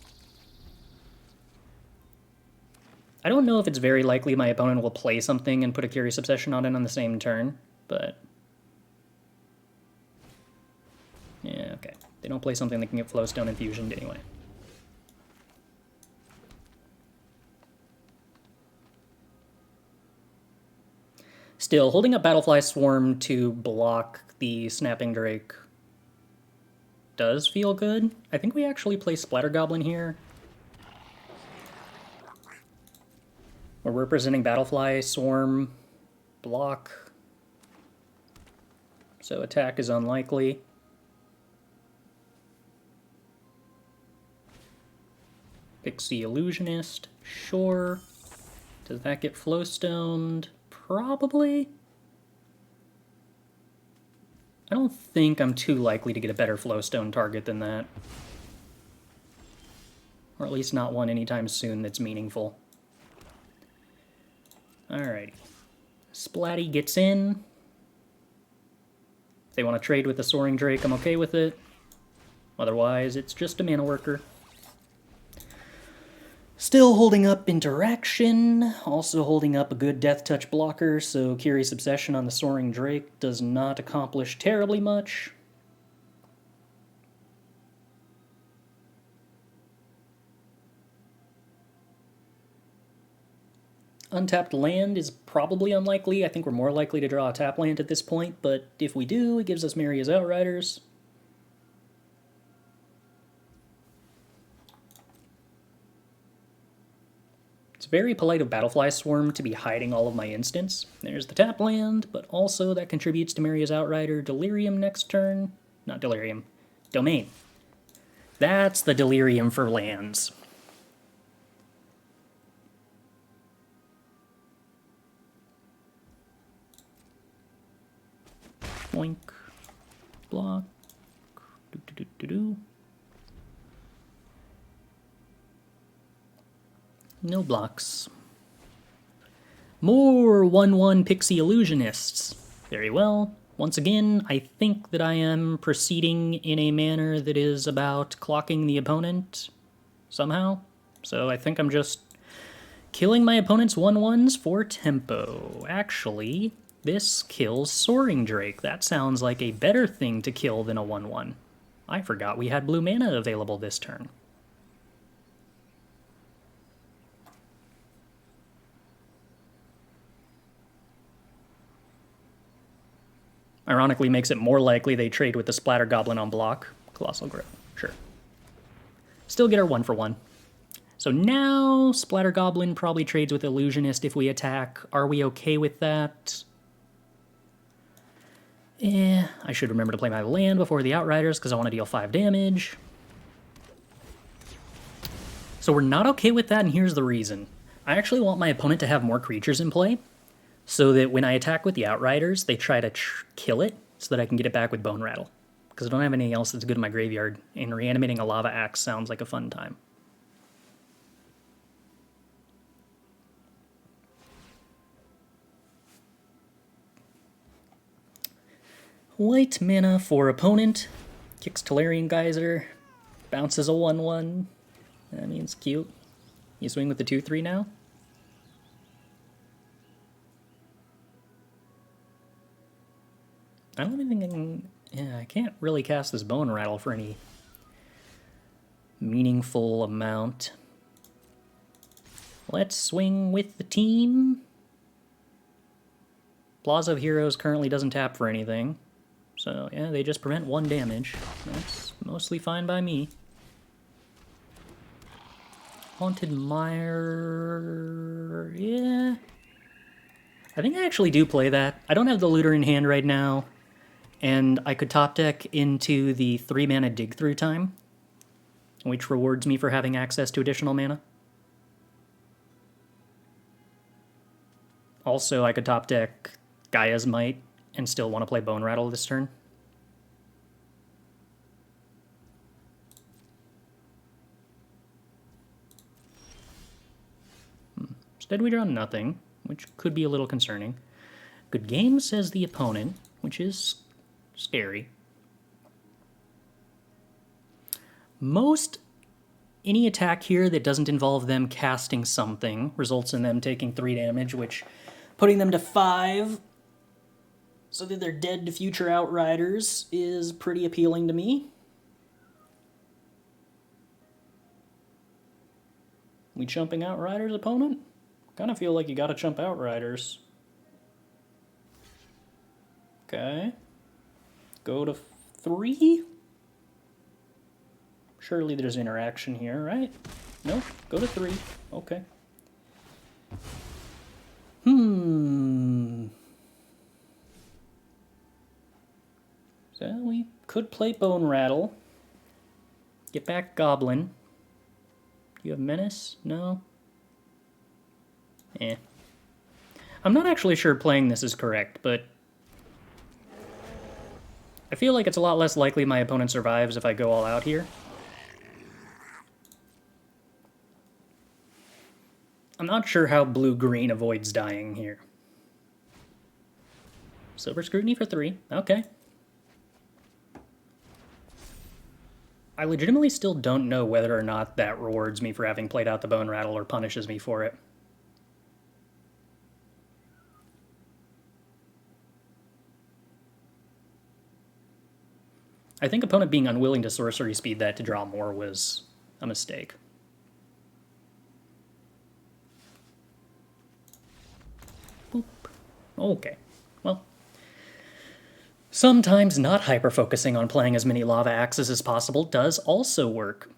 I don't know if it's very likely my opponent will play something and put a Curious Obsession on it on the same turn, but... yeah, okay. They don't play something that can get Flowstone Infusioned anyway. Still, holding up Battlefly Swarm to block the Snapping Drake does feel good. I think we actually play Splatter Goblin here. We're representing Battlefly Swarm block, so attack is unlikely. Pixie Illusionist, sure. Does that get Flowstoned? Probably. I don't think I'm too likely to get a better Flowstone target than that. Or at least not one anytime soon that's meaningful. Alrighty. Splatty gets in. If they want to trade with the Soaring Drake, I'm okay with it. Otherwise, it's just a Mana Worker. Still holding up Interaction, also holding up a good Death Touch blocker, so Curious Obsession on the Soaring Drake does not accomplish terribly much. Untapped land is probably unlikely. I think we're more likely to draw a tap land at this point, but if we do, it gives us Maria's Outriders. It's very polite of Battlefly Swarm to be hiding all of my instants. There's the tap land, but also that contributes to Maria's Outrider. Delirium next turn. Not Delirium. Domain. That's the Delirium for lands. Boink. Block. No blocks. More 1/1 Pixie Illusionists. Very well. Once again, I think that I am proceeding in a manner that is about clocking the opponent somehow. So I think I'm just killing my opponent's 1/1s for tempo. Actually, this kills Soaring Drake. That sounds like a better thing to kill than a 1/1. I forgot we had blue mana available this turn. Ironically makes it more likely they trade with the Splatter Goblin on block. Colossal Grip, sure. Still get our 1/1. So now Splatter Goblin probably trades with Illusionist if we attack. Are we okay with that? I should remember to play my land before the Outriders because I want to deal 5 damage. So we're not okay with that, and here's the reason. I actually want my opponent to have more creatures in play, so that when I attack with the Outriders, they try to kill it, so that I can get it back with Bone Rattle. Because I don't have anything else that's good in my graveyard, and reanimating a Lava Axe sounds like a fun time. White mana for opponent. Kicks Tolarian Geyser. Bounces a 1/1. That means cute. You swing with the 2/3 now? I don't even think yeah, I can't really cast this Bone Rattle for any meaningful amount. Let's swing with the team. Plaza of Heroes currently doesn't tap for anything. So, yeah, they just prevent 1 damage. That's mostly fine by me. Haunted Mire... yeah. I think I actually do play that. I don't have the Looter in hand right now, and I could top deck into the 3-mana Dig Through time, which rewards me for having access to additional mana. Also, I could top deck Gaia's Might and still want to play Bone Rattle this turn. Instead we draw nothing, which could be a little concerning. Good game, says the opponent, which is scary. Any attack here that doesn't involve them casting something results in them taking 3 damage, which putting them to 5 so that they're dead to future Outriders is pretty appealing to me. We chumping Outriders, opponent? Kind of feel like you gotta chump Outriders. Okay. Go to 3? Surely there's interaction here, right? No? Go to 3. Okay. So we could play Bone Rattle. Get back Goblin. Do you have Menace? No? Eh. I'm not actually sure playing this is correct, but I feel like it's a lot less likely my opponent survives if I go all out here. I'm not sure how blue-green avoids dying here. Silver Scrutiny for 3. Okay. I legitimately still don't know whether or not that rewards me for having played out the Bone Rattle or punishes me for it. I think opponent being unwilling to sorcery speed that to draw more was a mistake. Boop. Okay. Well, sometimes not hyper-focusing on playing as many Lava Axes as possible does also work.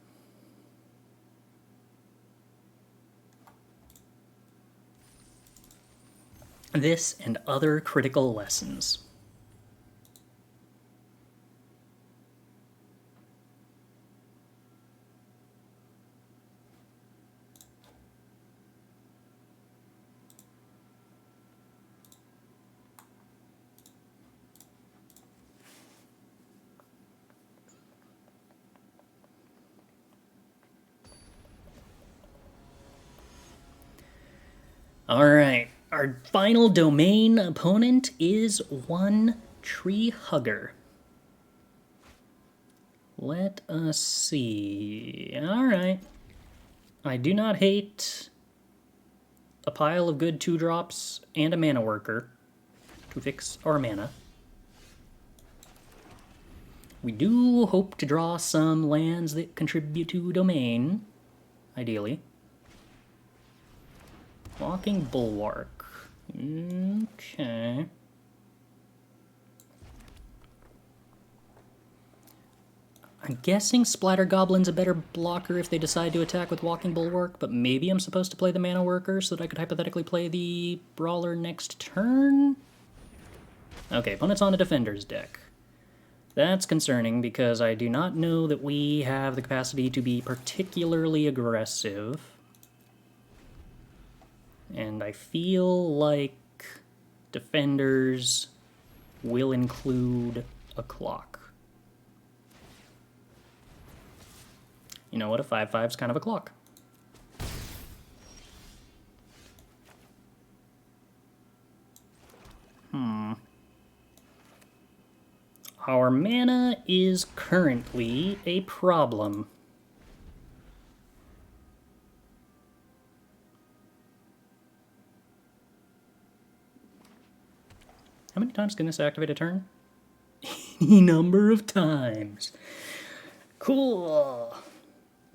This and other critical lessons. Alright, our final domain opponent is one Tree Hugger. Let us see. Alright. I do not hate a pile of good 2-drops and a mana worker to fix our mana. We do hope to draw some lands that contribute to domain, ideally. Walking Bulwark. Okay. I'm guessing Splatter Goblin's a better blocker if they decide to attack with Walking Bulwark, but maybe I'm supposed to play the Mana Worker so that I could hypothetically play the Brawler next turn? Okay, opponent's on a Defender's deck. That's concerning because I do not know that we have the capacity to be particularly aggressive. And I feel like defenders will include a clock. You know what? A 5/5's kind of a clock. Our mana is currently a problem. How many times can this activate a turn? Any number of times. Cool.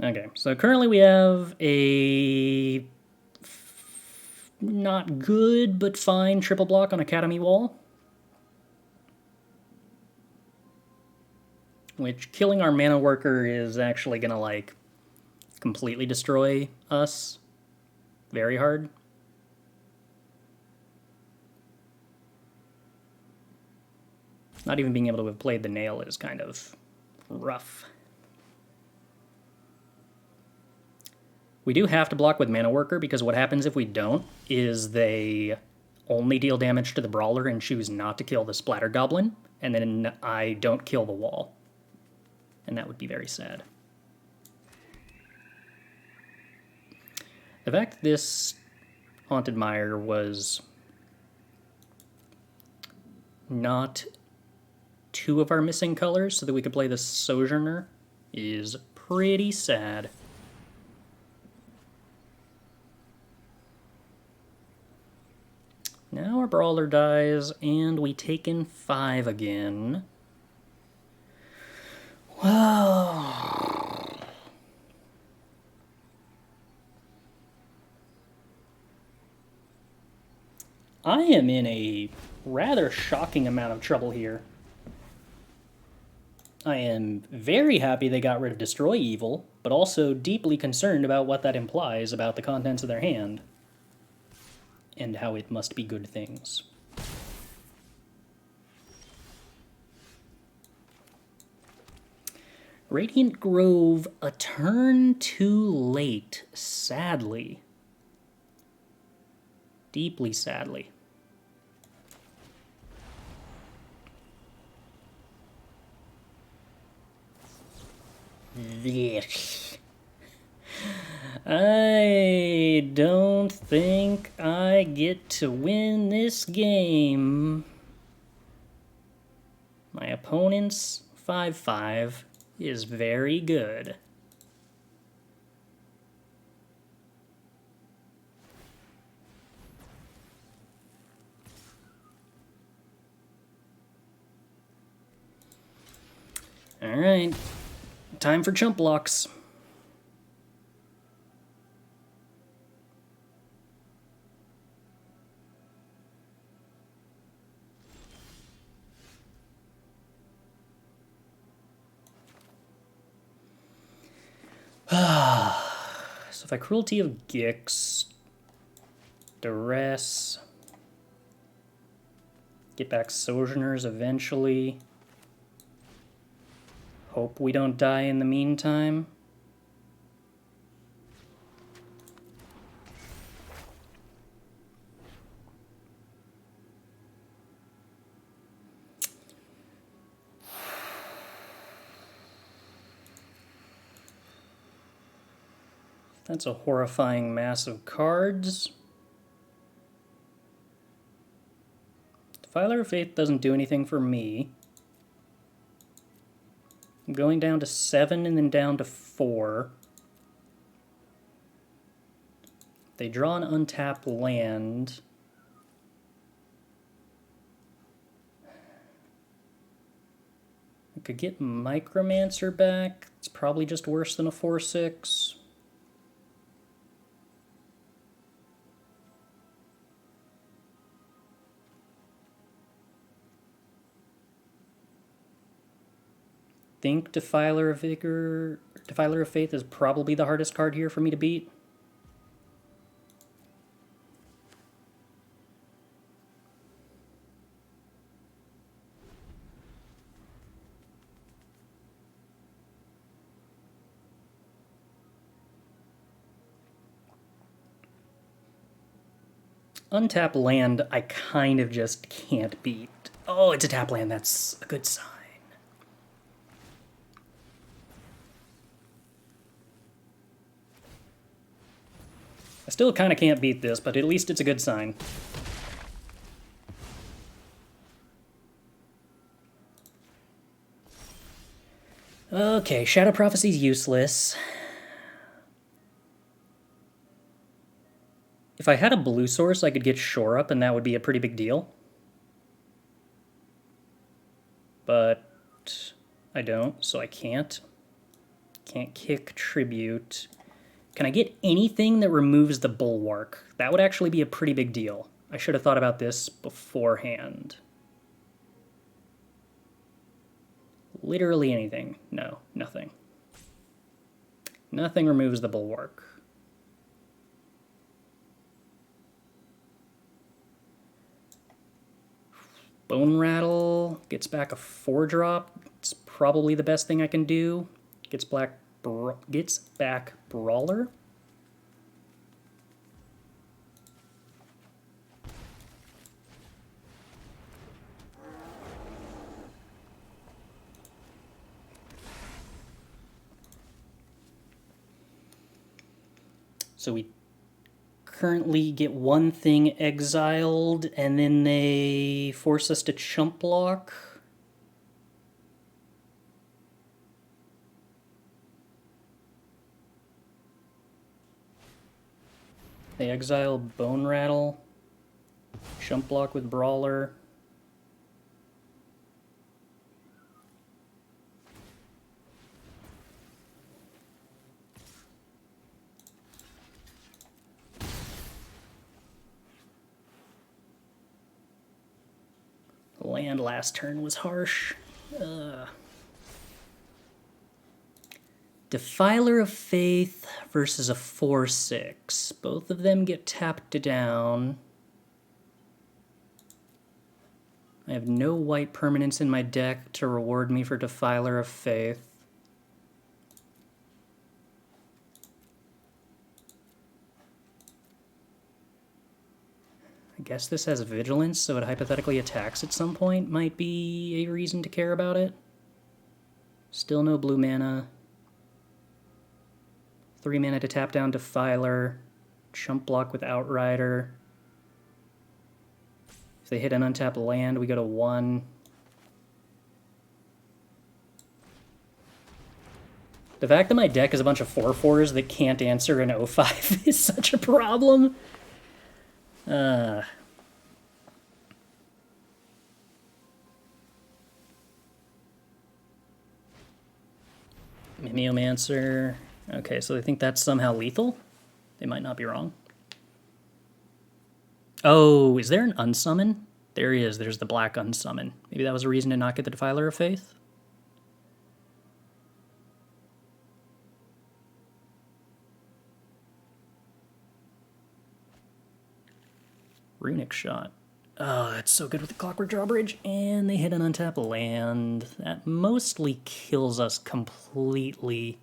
Okay, so currently we have a not good but fine triple block on Academy Wall, which killing our mana worker is actually gonna like completely destroy us very hard. Not even being able to have played the nail is kind of rough. We do have to block with Mana Worker because what happens if we don't is they only deal damage to the Brawler and choose not to kill the Splatter Goblin, and then I don't kill the wall. And that would be very sad. The fact that this Haunted Mire was not two of our missing colors so that we could play the Sojourner is pretty sad. Now our Brawler dies, and we take in 5 again. Wow. I am in a rather shocking amount of trouble here. I am very happy they got rid of Destroy Evil, but also deeply concerned about what that implies about the contents of their hand. And how it must be good things. Radiant Grove, a turn too late, sadly. Deeply sadly. I don't think I get to win this game. My opponent's 5/5 is very good. Alright, time for chump blocks. So if I Cruelty of Gix, Duress, get back Sojourners eventually, hope we don't die in the meantime. That's a horrifying mass of cards. Defiler of Faith doesn't do anything for me. I'm going down to 7 and then down to 4. They draw an untapped land. I could get Micromancer back. It's probably just worse than a 4/6. Think Defiler of Faith is probably the hardest card here for me to beat. Untap land, I kind of just can't beat. Oh, it's a tap land. That's a good sign. I still kind of can't beat this, but at least it's a good sign. Okay, Shadow Prophecy's useless. If I had a blue source, I could get Shore Up, and that would be a pretty big deal. But I don't, so I can't. Can't kick Tribute. Can I get anything that removes the Bulwark? That would actually be a pretty big deal. I should have thought about this beforehand. Literally anything. No, nothing. Nothing removes the Bulwark. Bone Rattle gets back a 4-drop. It's probably the best thing I can do. Gets back Brawler. So we currently get one thing exiled, and then they force us to chump block. They exile Bone Rattle, chump block with Brawler. Land last turn was harsh. Defiler of Faith versus a 4/6. Both of them get tapped down. I have no white permanents in my deck to reward me for Defiler of Faith. I guess this has Vigilance, so it hypothetically attacks at some point. Might be a reason to care about it. Still no blue mana. 3 mana to tap down Defiler. Chump block with Outrider. If they hit an untapped land, we go to 1. The fact that my deck is a bunch of 4/4s that can't answer an 0/5 is such a problem. Mimeomancer. Okay, so they think that's somehow lethal? They might not be wrong. Oh, is there an unsummon? There he is. There's the black unsummon. Maybe that was a reason to not get the Defiler of Faith? Runic Shot. Oh, that's so good with the Clockwork Drawbridge. And they hit an untapped land. That mostly kills us completely.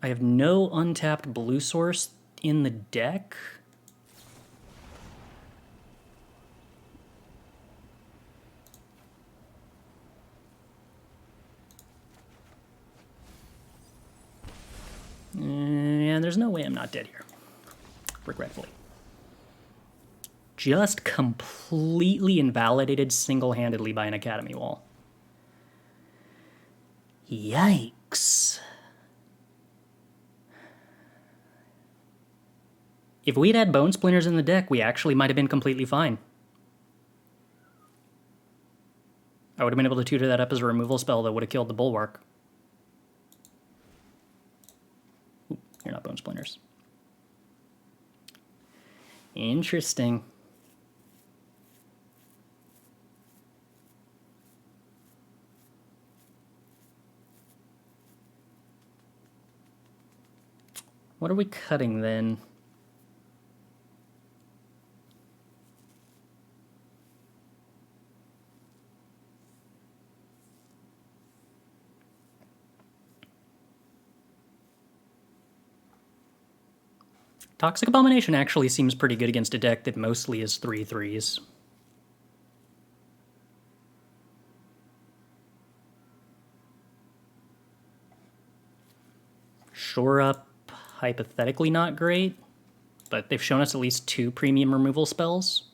I have no untapped blue source in the deck. And there's no way I'm not dead here. Regretfully. Just completely invalidated single-handedly by an Academy wall. Yikes. If we'd had Bone Splinters in the deck, we actually might have been completely fine. I would have been able to tutor that up as a removal spell that would have killed the Bulwark. Ooh, you're not Bone Splinters. Interesting. What are we cutting then? Toxic Abomination actually seems pretty good against a deck that mostly is 3/3s. Shore Up, hypothetically not great, but they've shown us at least 2 premium removal spells.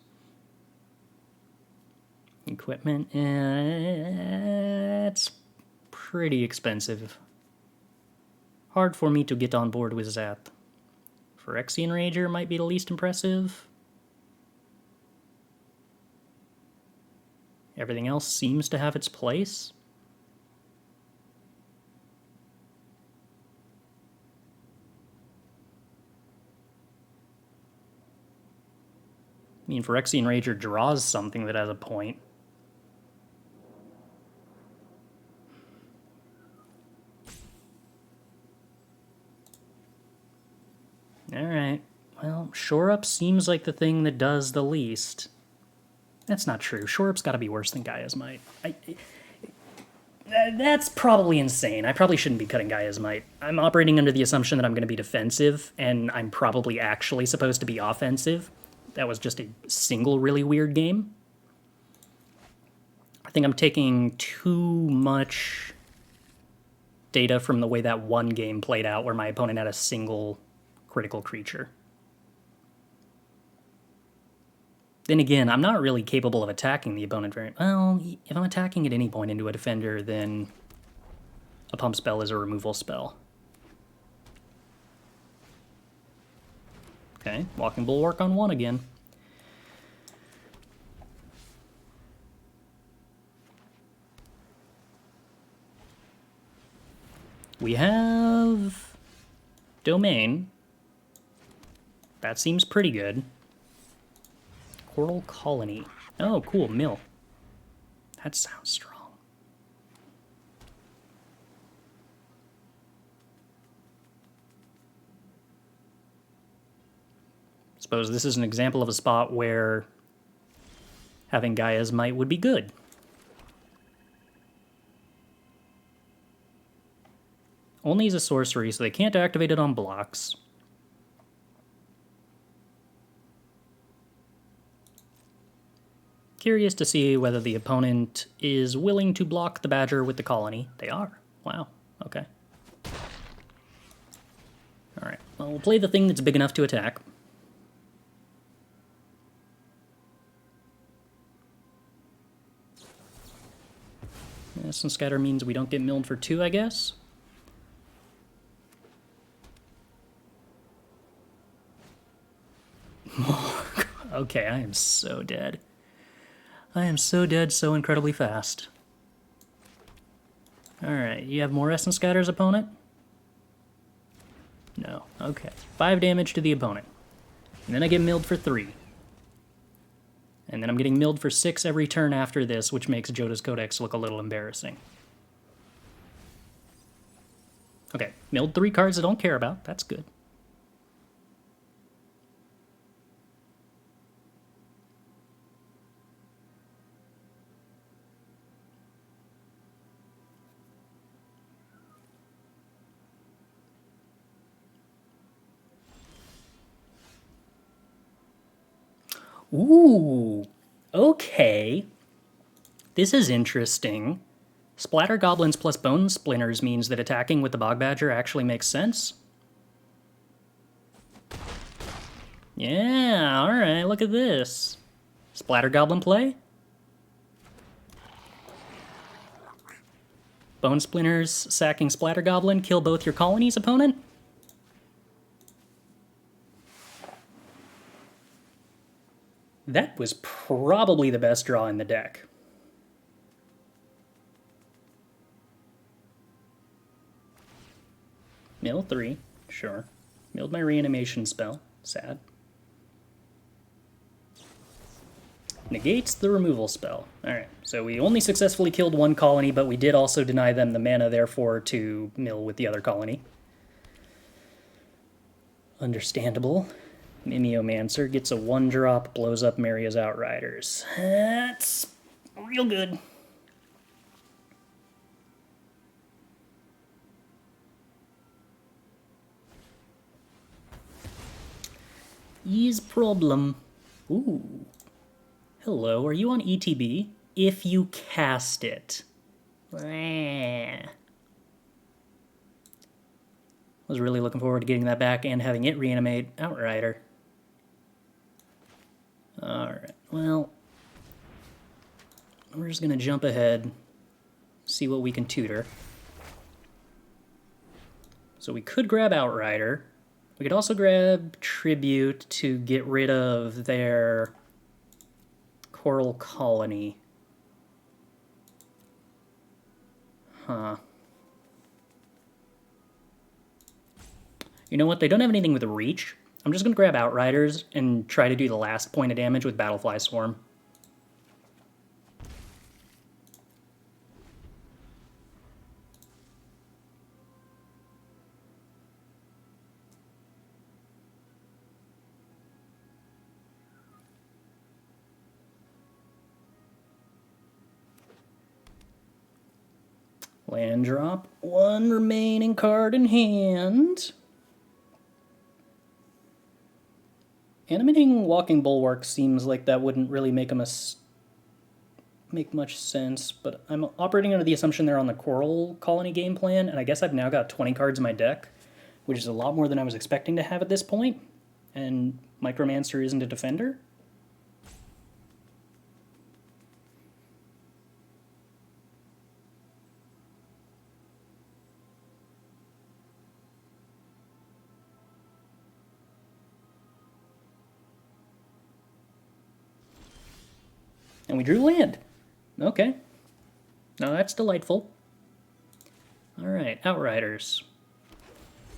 Equipment, it's pretty expensive. Hard for me to get on board with that. Phyrexian Rager might be the least impressive. Everything else seems to have its place. I mean, Phyrexian Rager draws something that has a point. Alright, well, Shore Up seems like the thing that does the least. That's not true. Shore Up's gotta be worse than Gaia's Might. That's probably insane. I probably shouldn't be cutting Gaia's Might. I'm operating under the assumption that I'm going to be defensive, and I'm probably actually supposed to be offensive. That was just a single really weird game. I think I'm taking too much data from the way that one game played out where my opponent had a single critical creature. Then again, I'm not really capable of attacking the opponent very well. If I'm attacking at any point into a defender, then a pump spell is a removal spell. Okay, Walking Bulwark on 1 again. We have Domain. That seems pretty good. Coral Colony. Oh, cool, mill. That sounds strong. Suppose this is an example of a spot where having Gaia's Might would be good. Only is a sorcery, so they can't activate it on blocks. Curious to see whether the opponent is willing to block the Badger with the colony. They are. Wow. Okay. Alright. Well, we'll play the thing that's big enough to attack. Some scatter means we don't get milled for 2, I guess. Okay, I am so dead. I am so dead so incredibly fast. Alright, you have more Essence Scatters, opponent? No. Okay. 5 damage to the opponent. And then I get milled for 3. And then I'm getting milled for 6 every turn after this, which makes Joda's Codex look a little embarrassing. Okay, milled 3 cards I don't care about. That's good. Ooh, okay. This is interesting. Splatter Goblins plus Bone Splinters means that attacking with the Bog Badger actually makes sense. Yeah, alright, look at this. Splatter Goblin play? Bone Splinters sacking Splatter Goblin, kill both your colonies, opponent? That was probably the best draw in the deck. Mill 3, sure. Milled my reanimation spell, sad. Negates the removal spell. Alright, so we only successfully killed 1 colony, but we did also deny them the mana, therefore, to mill with the other colony. Understandable. Mimeomancer gets a 1-drop, blows up Maria's Outriders. That's real good. Is problem. Ooh. Hello, are you on ETB? If you cast it. I was really looking forward to getting that back and having it reanimate Outrider. Alright, well, we're just gonna jump ahead, see what we can tutor. So we could grab Outrider. We could also grab Tribute to get rid of their Coral Colony. Huh. You know what? They don't have anything with reach. I'm just going to grab Outriders and try to do the last point of damage with Battlefly Swarm. Land drop. One remaining card in hand. Animating Walking Bulwark seems like that wouldn't really make much sense, but I'm operating under the assumption they're on the Coral Colony game plan, and I guess I've now got 20 cards in my deck, which is a lot more than I was expecting to have at this point, and Micromancer isn't a defender. And we drew land. Okay. Now that's delightful. Alright, Outriders.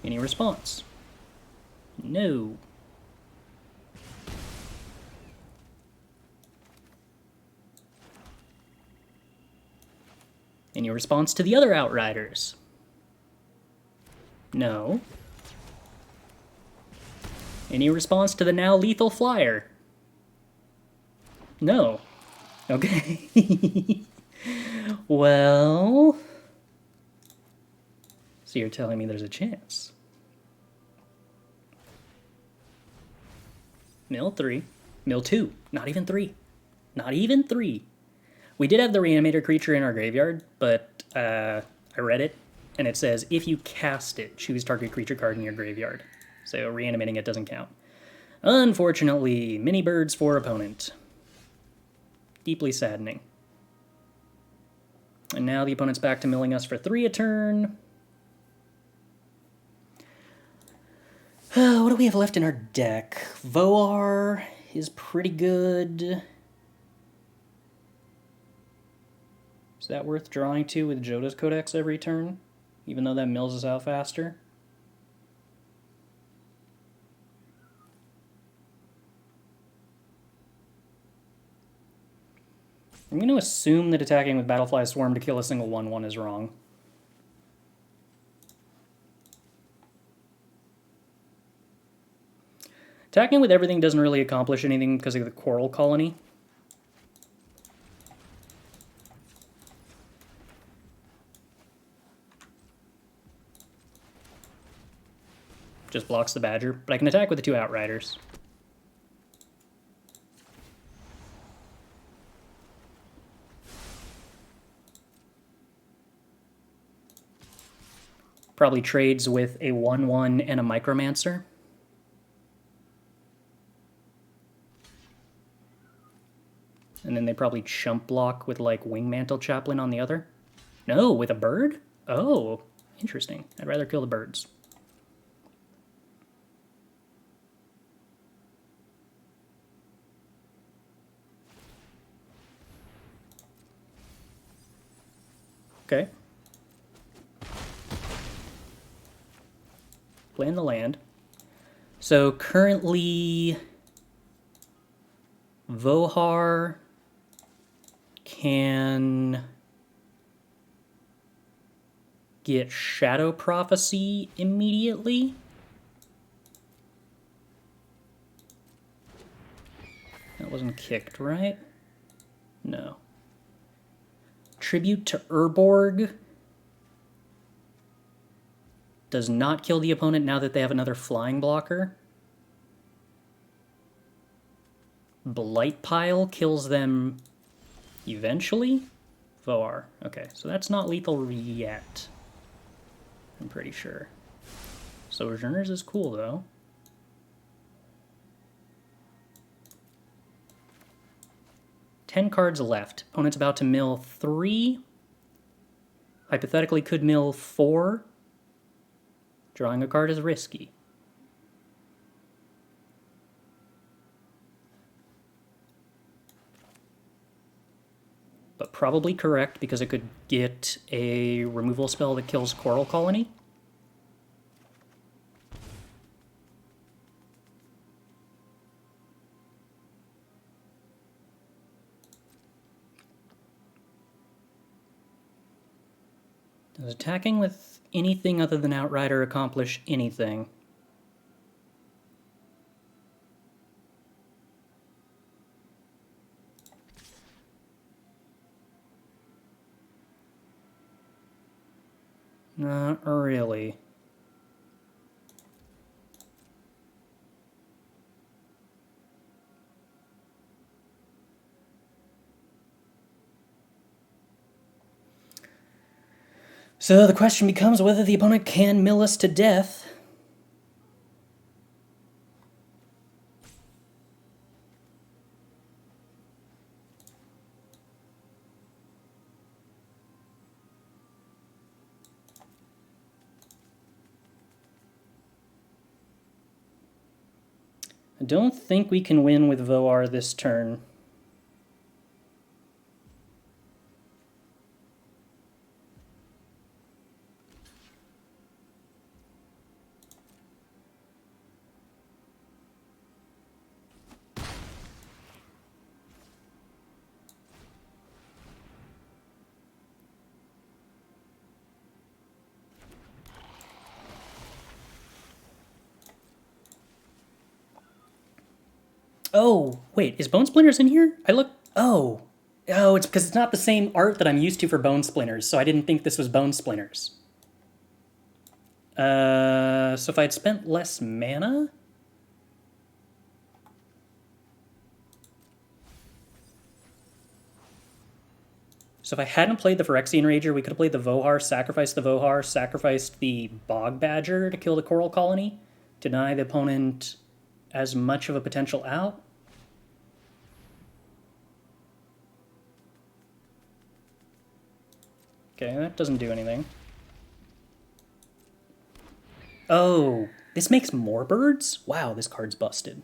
Any response? No. Any response to the other Outriders? No. Any response to the now lethal Flyer? No. Okay. Well... So you're telling me there's a chance. Mill 3. Mill 2. Not even 3. Not even 3. We did have the Reanimator creature in our graveyard, but I read it, and it says, if you cast it, choose target creature card in your graveyard. So reanimating it doesn't count. Unfortunately, mini birds for opponent. Deeply saddening. And now the opponent's back to milling us for 3 a turn. What do we have left in our deck? Voar is pretty good. Is that worth drawing to with Joda's Codex every turn? Even though that mills us out faster? I'm going to assume that attacking with Battlefly Swarm to kill a single 1/1 is wrong. Attacking with everything doesn't really accomplish anything because of the Coral Colony. Just blocks the Badger, but I can attack with the 2 Outriders. Probably trades with a 1/1 and a Micromancer. And then they probably chump block with like Wingmantle Chaplain on the other. No, with a bird? Oh, interesting. I'd rather kill the birds. Okay. Play in the land. So currently, Vohar can get Shadow Prophecy immediately. That wasn't kicked, right? No. Tribute to Urborg does not kill the opponent now that they have another flying blocker. Blight Pile kills them eventually? Voar. Okay, so that's not lethal yet. I'm pretty sure. Sojourners is cool, though. Ten cards left. Opponent's about to mill 3. Hypothetically could mill 4. Drawing a card is risky. But probably correct, because it could get a removal spell that kills Coral Colony. Does attacking with anything other than Outrider accomplish anything? Not really. So the question becomes whether the opponent can mill us to death. I don't think we can win with Voar this turn. Oh, wait, is Bone Splinters in here? Oh, it's because it's not the same art that I'm used to for Bone Splinters, so I didn't think this was Bone Splinters. So if I'd spent less mana? So if I hadn't played the Phyrexian Rager, we could have played the Vohar, sacrificed the Bog Badger to kill the Coral Colony, deny the opponent as much of a potential out. Okay, that doesn't do anything. Oh, this makes more birds? Wow, this card's busted.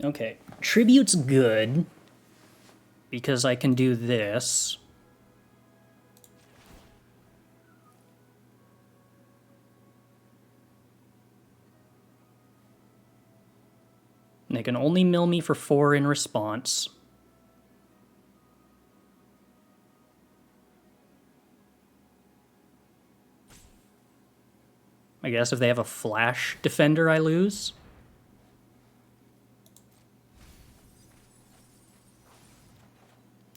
Okay, Tribute's good, because I can do this. And they can only mill me for 4 in response. I guess if they have a Flash Defender, I lose.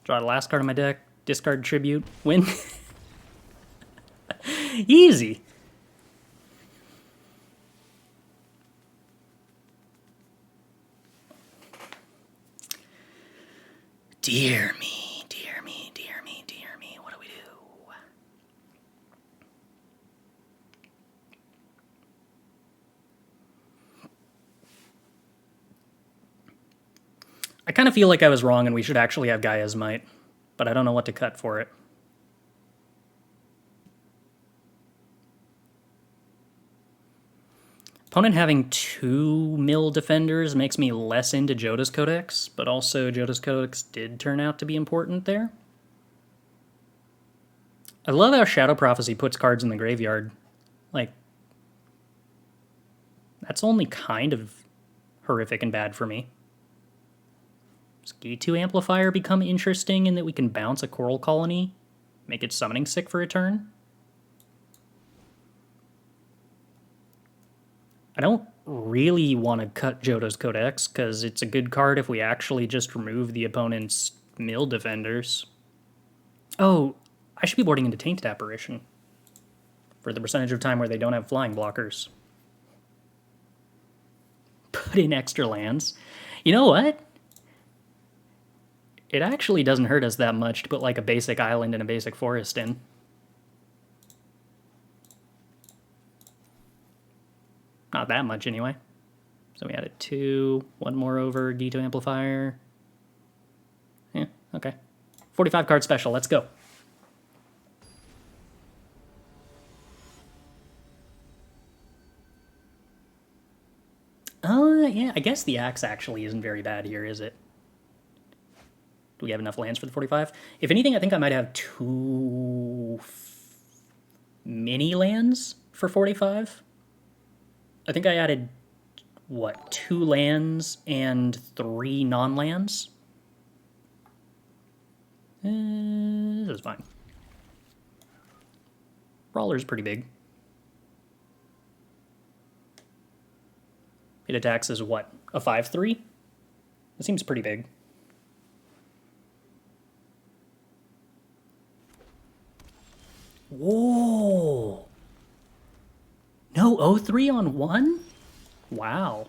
Draw the last card of my deck, discard Tribute, win. Easy. Dear me, dear me, dear me, dear me, what do we do? I kind of feel like I was wrong and we should actually have Gaia's Might, but I don't know what to cut for it. Opponent having 2 mill defenders makes me less into Joda's Codex, but also Joda's Codex did turn out to be important there. I love how Shadow Prophecy puts cards in the graveyard. Like, that's only kind of horrific and bad for me. Does G2 Amplifier become interesting in that we can bounce a Coral Colony, make it summoning sick for a turn? I don't really want to cut Johto's Codex, because it's a good card if we actually just remove the opponent's mill defenders. Oh, I should be boarding into Tainted Apparition for the percentage of time where they don't have flying blockers. Put in extra lands. You know what? It actually doesn't hurt us that much to put like a basic island and a basic forest in. Not that much anyway. So we added 2, 1 more over, Gito Amplifier. Yeah, okay. 45 card special, let's go. Yeah, I guess the axe actually isn't very bad here, is it? Do we have enough lands for the 45? If anything, I think I might have 2 mini lands for 45. I think I added, what, 2 lands and 3 non-lands? This is fine. Brawler's pretty big. It attacks as what? A 5/3? That seems pretty big. Whoa! No O3 on 1? Wow.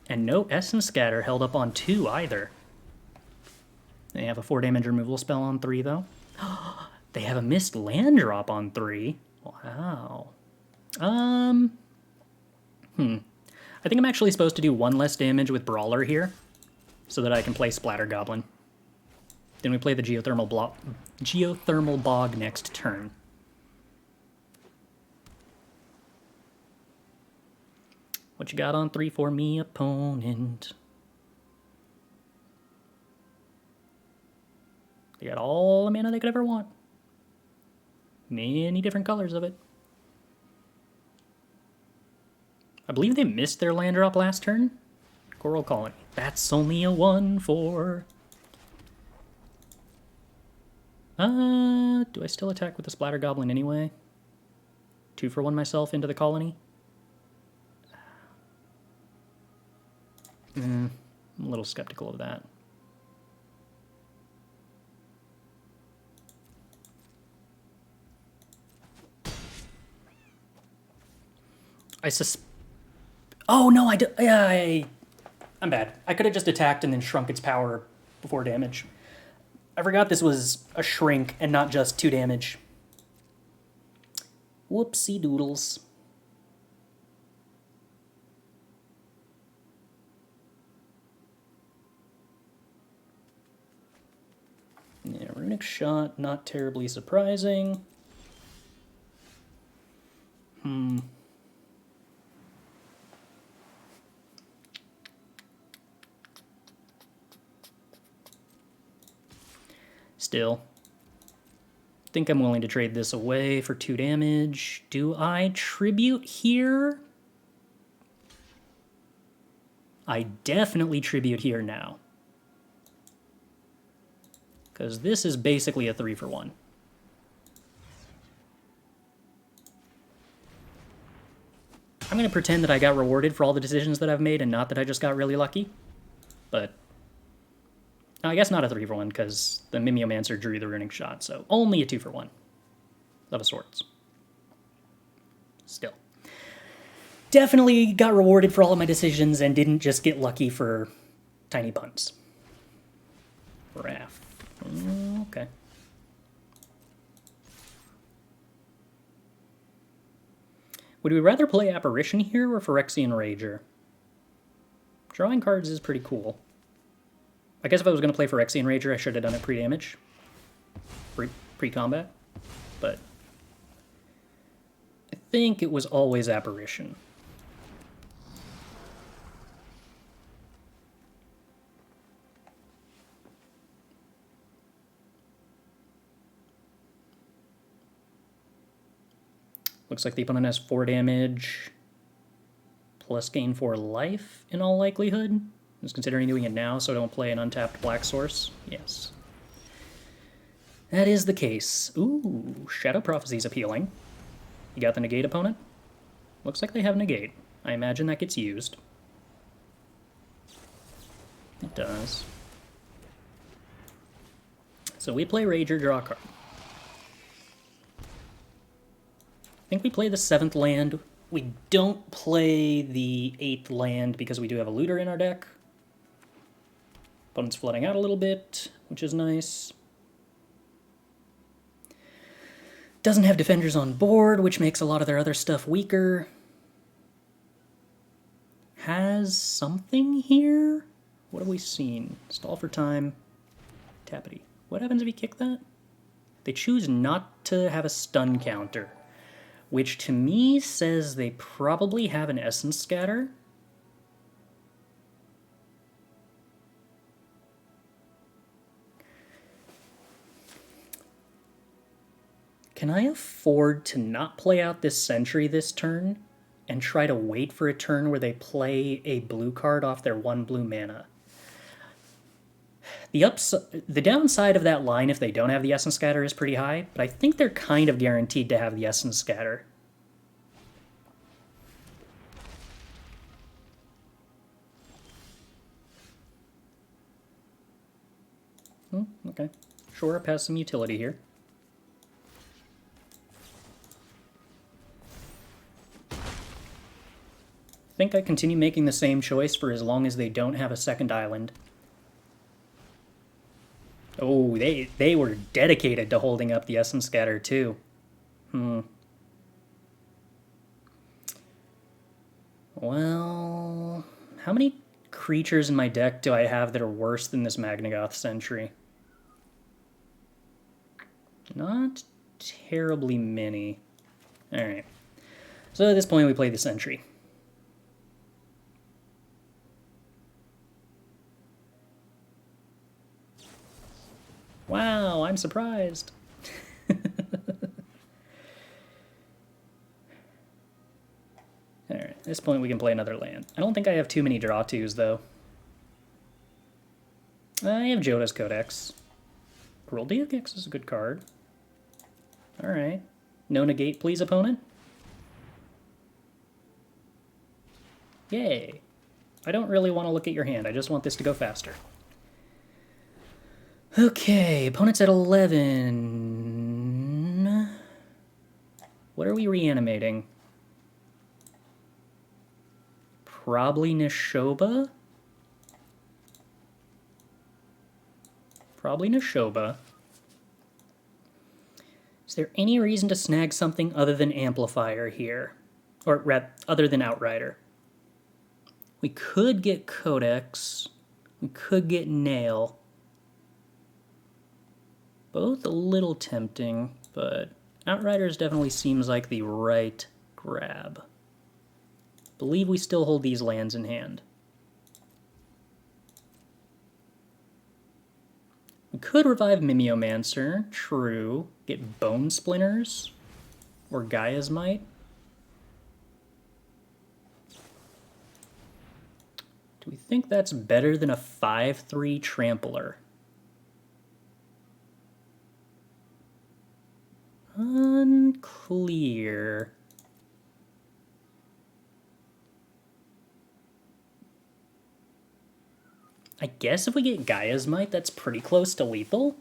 And no Essence Scatter held up on 2 either. They have a 4 damage removal spell on 3 though. They have a missed land drop on 3. Wow. I think I'm actually supposed to do 1 less damage with Brawler here, so that I can play Splatter Goblin. Then we play the Geothermal Bog next turn. What you got on 3 for me, opponent? They got all the mana they could ever want. Many different colors of it. I believe they missed their land drop last turn. Coral Colony. That's only a 1/4. Do I still attack with the Splatter Goblin anyway? 2 for 1 myself into the colony? I'm a little skeptical of that. Oh no, I'm bad. I could have just attacked and then shrunk its power before damage. I forgot this was a shrink and not just 2 damage. Whoopsie doodles. Yeah, Runic Shot, not terribly surprising. Still, think I'm willing to trade this away for 2 damage. Do I tribute here? I definitely tribute here now. Because this is basically a 3 for 1. I'm going to pretend that I got rewarded for all the decisions that I've made and not that I just got really lucky. But I guess not a 3 for 1 because the Mimeomancer drew the Runic Shot, so only a 2 for 1 of a sorts. Still. Definitely got rewarded for all of my decisions and didn't just get lucky for tiny punts. Wrath. Okay. Would we rather play Apparition here or Phyrexian Rager? Drawing cards is pretty cool. I guess if I was going to play Phyrexian Rager, I should have done it pre-damage. Pre-combat. But I think it was always Apparition. Looks like the opponent has 4 damage, plus gain 4 life in all likelihood. I was considering doing it now, so I don't play an untapped black source. Yes. That is the case. Ooh, Shadow Prophecy's appealing. You got the negate, opponent? Looks like they have negate. I imagine that gets used. It does. So we play Rager, draw a card. I think we play the 7th land. We don't play the 8th land because we do have a looter in our deck. Opponent's flooding out a little bit, which is nice. Doesn't have defenders on board, which makes a lot of their other stuff weaker. Has something here? What have we seen? Stall for time. Tappity. What happens if you kick that? They choose not to have a stun counter, which to me says they probably have an Essence Scatter. Can I afford to not play out this Sentry this turn and try to wait for a turn where they play a blue card off their 1 blue mana? The downside of that line if they don't have the Essence Scatter is pretty high, but I think they're kind of guaranteed to have the Essence Scatter. Okay. Sure, pass some utility here. I think I continue making the same choice for as long as they don't have a second island. Oh, they were dedicated to holding up the Essence Scatter, too. Well, how many creatures in my deck do I have that are worse than this Magnagoth Sentry? Not terribly many. Alright. So at this point we play the Sentry. Wow, I'm surprised. Alright, at this point we can play another land. I don't think I have too many draw twos, though. I have Joda's Codex. Cruelty of Gix is a good card. Alright. No negate, please, opponent. Yay. I don't really want to look at your hand, I just want this to go faster. Okay, opponent's at 11. What are we reanimating? Probably Nishoba? Probably Nishoba. Is there any reason to snag something other than Amplifier here? Or other than Outrider? We could get Codex. We could get Nail. Both a little tempting, but Outriders definitely seems like the right grab. Believe we still hold these lands in hand. We could revive Mimeomancer, true. Get Bone Splinters, or Gaia's Might. Do we think that's better than a 5/3 Trampler? Unclear. I guess if we get Gaia's Might, that's pretty close to lethal.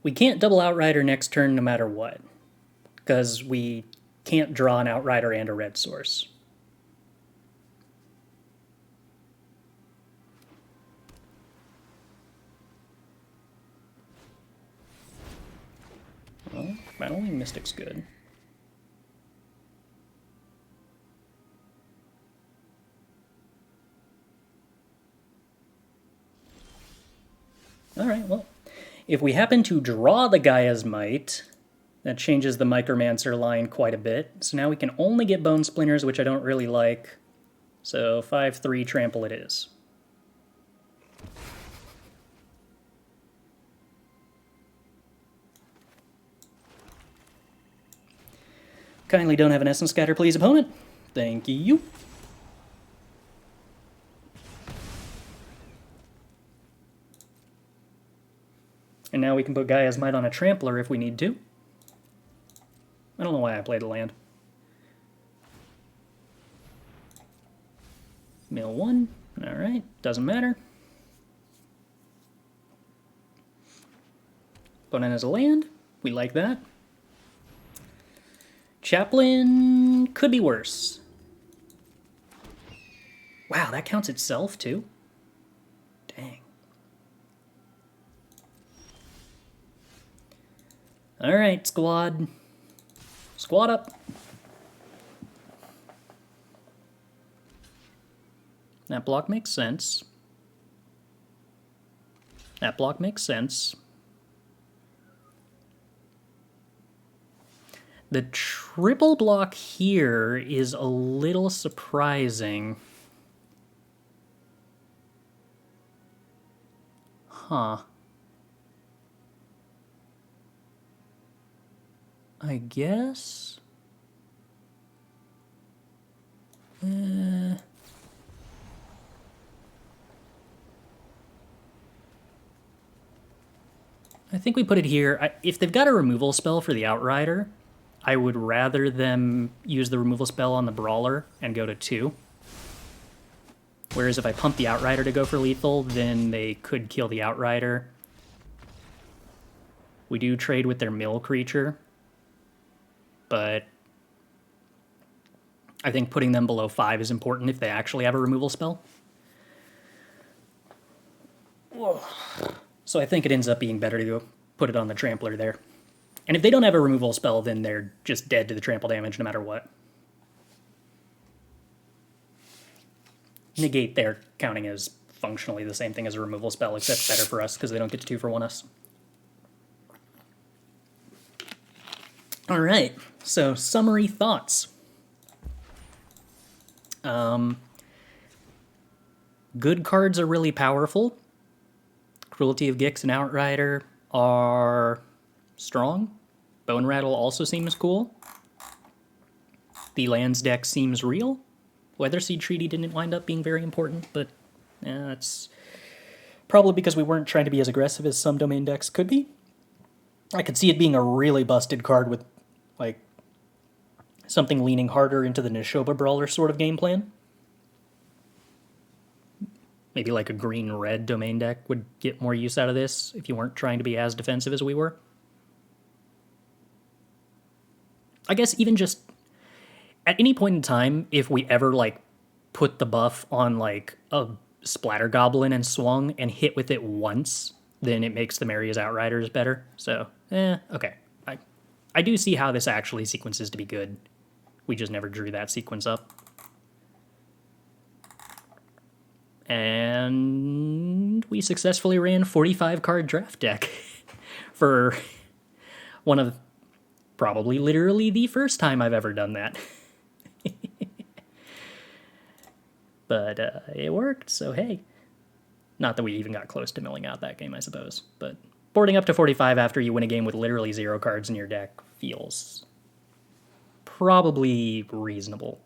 We can't double Outrider next turn no matter what, because we can't draw an Outrider and a red source. Well, Battling Mystic's good. Alright, well, if we happen to draw the Gaia's Might, that changes the Micromancer line quite a bit. So now we can only get Bone Splinters, which I don't really like. So 5/3 Trample it is. Kindly don't have an Essence Scatter, please, opponent. Thank you. And now we can put Gaia's Might on a Trampler if we need to. I don't know why I played a land. Mill 1. Alright, doesn't matter. Opponent has a land. We like that. Chaplain could be worse. Wow, that counts itself too? Dang. Alright, squad. Squad up. That block makes sense. That block makes sense. The triple block here is a little surprising. Huh. I guess? I think we put it here. If they've got a removal spell for the Outrider, I would rather them use the removal spell on the Brawler and go to 2. Whereas if I pump the Outrider to go for lethal, then they could kill the Outrider. We do trade with their mill creature, but I think putting them below 5 is important if they actually have a removal spell. Whoa. So I think it ends up being better to go put it on the Trampler there. And if they don't have a removal spell, then they're just dead to the trample damage no matter what. Negate there counting as functionally the same thing as a removal spell, except better for us because they don't get to 2-for-1 us. All right, so summary thoughts. Good cards are really powerful. Cruelty of Gix and Outrider are strong. Bone Rattle also seems cool. The lands deck seems real. Weatherseed Treaty didn't wind up being very important, but it's probably because we weren't trying to be as aggressive as some domain decks could be. I could see it being a really busted card with, like, something leaning harder into the Neshoba Brawler sort of game plan. Maybe like a green-red domain deck would get more use out of this if you weren't trying to be as defensive as we were. I guess even just at any point in time, if we ever like put the buff on like a Splatter Goblin and swung and hit with it once, then it makes the Maria's Outriders better. So, okay. I do see how this actually sequences to be good. We just never drew that sequence up. And we successfully ran 45-card draft deck for one of probably literally the first time I've ever done that. But it worked, so hey. Not that we even got close to milling out that game, I suppose. But boarding up to 45 after you win a game with literally 0 cards in your deck feels probably reasonable.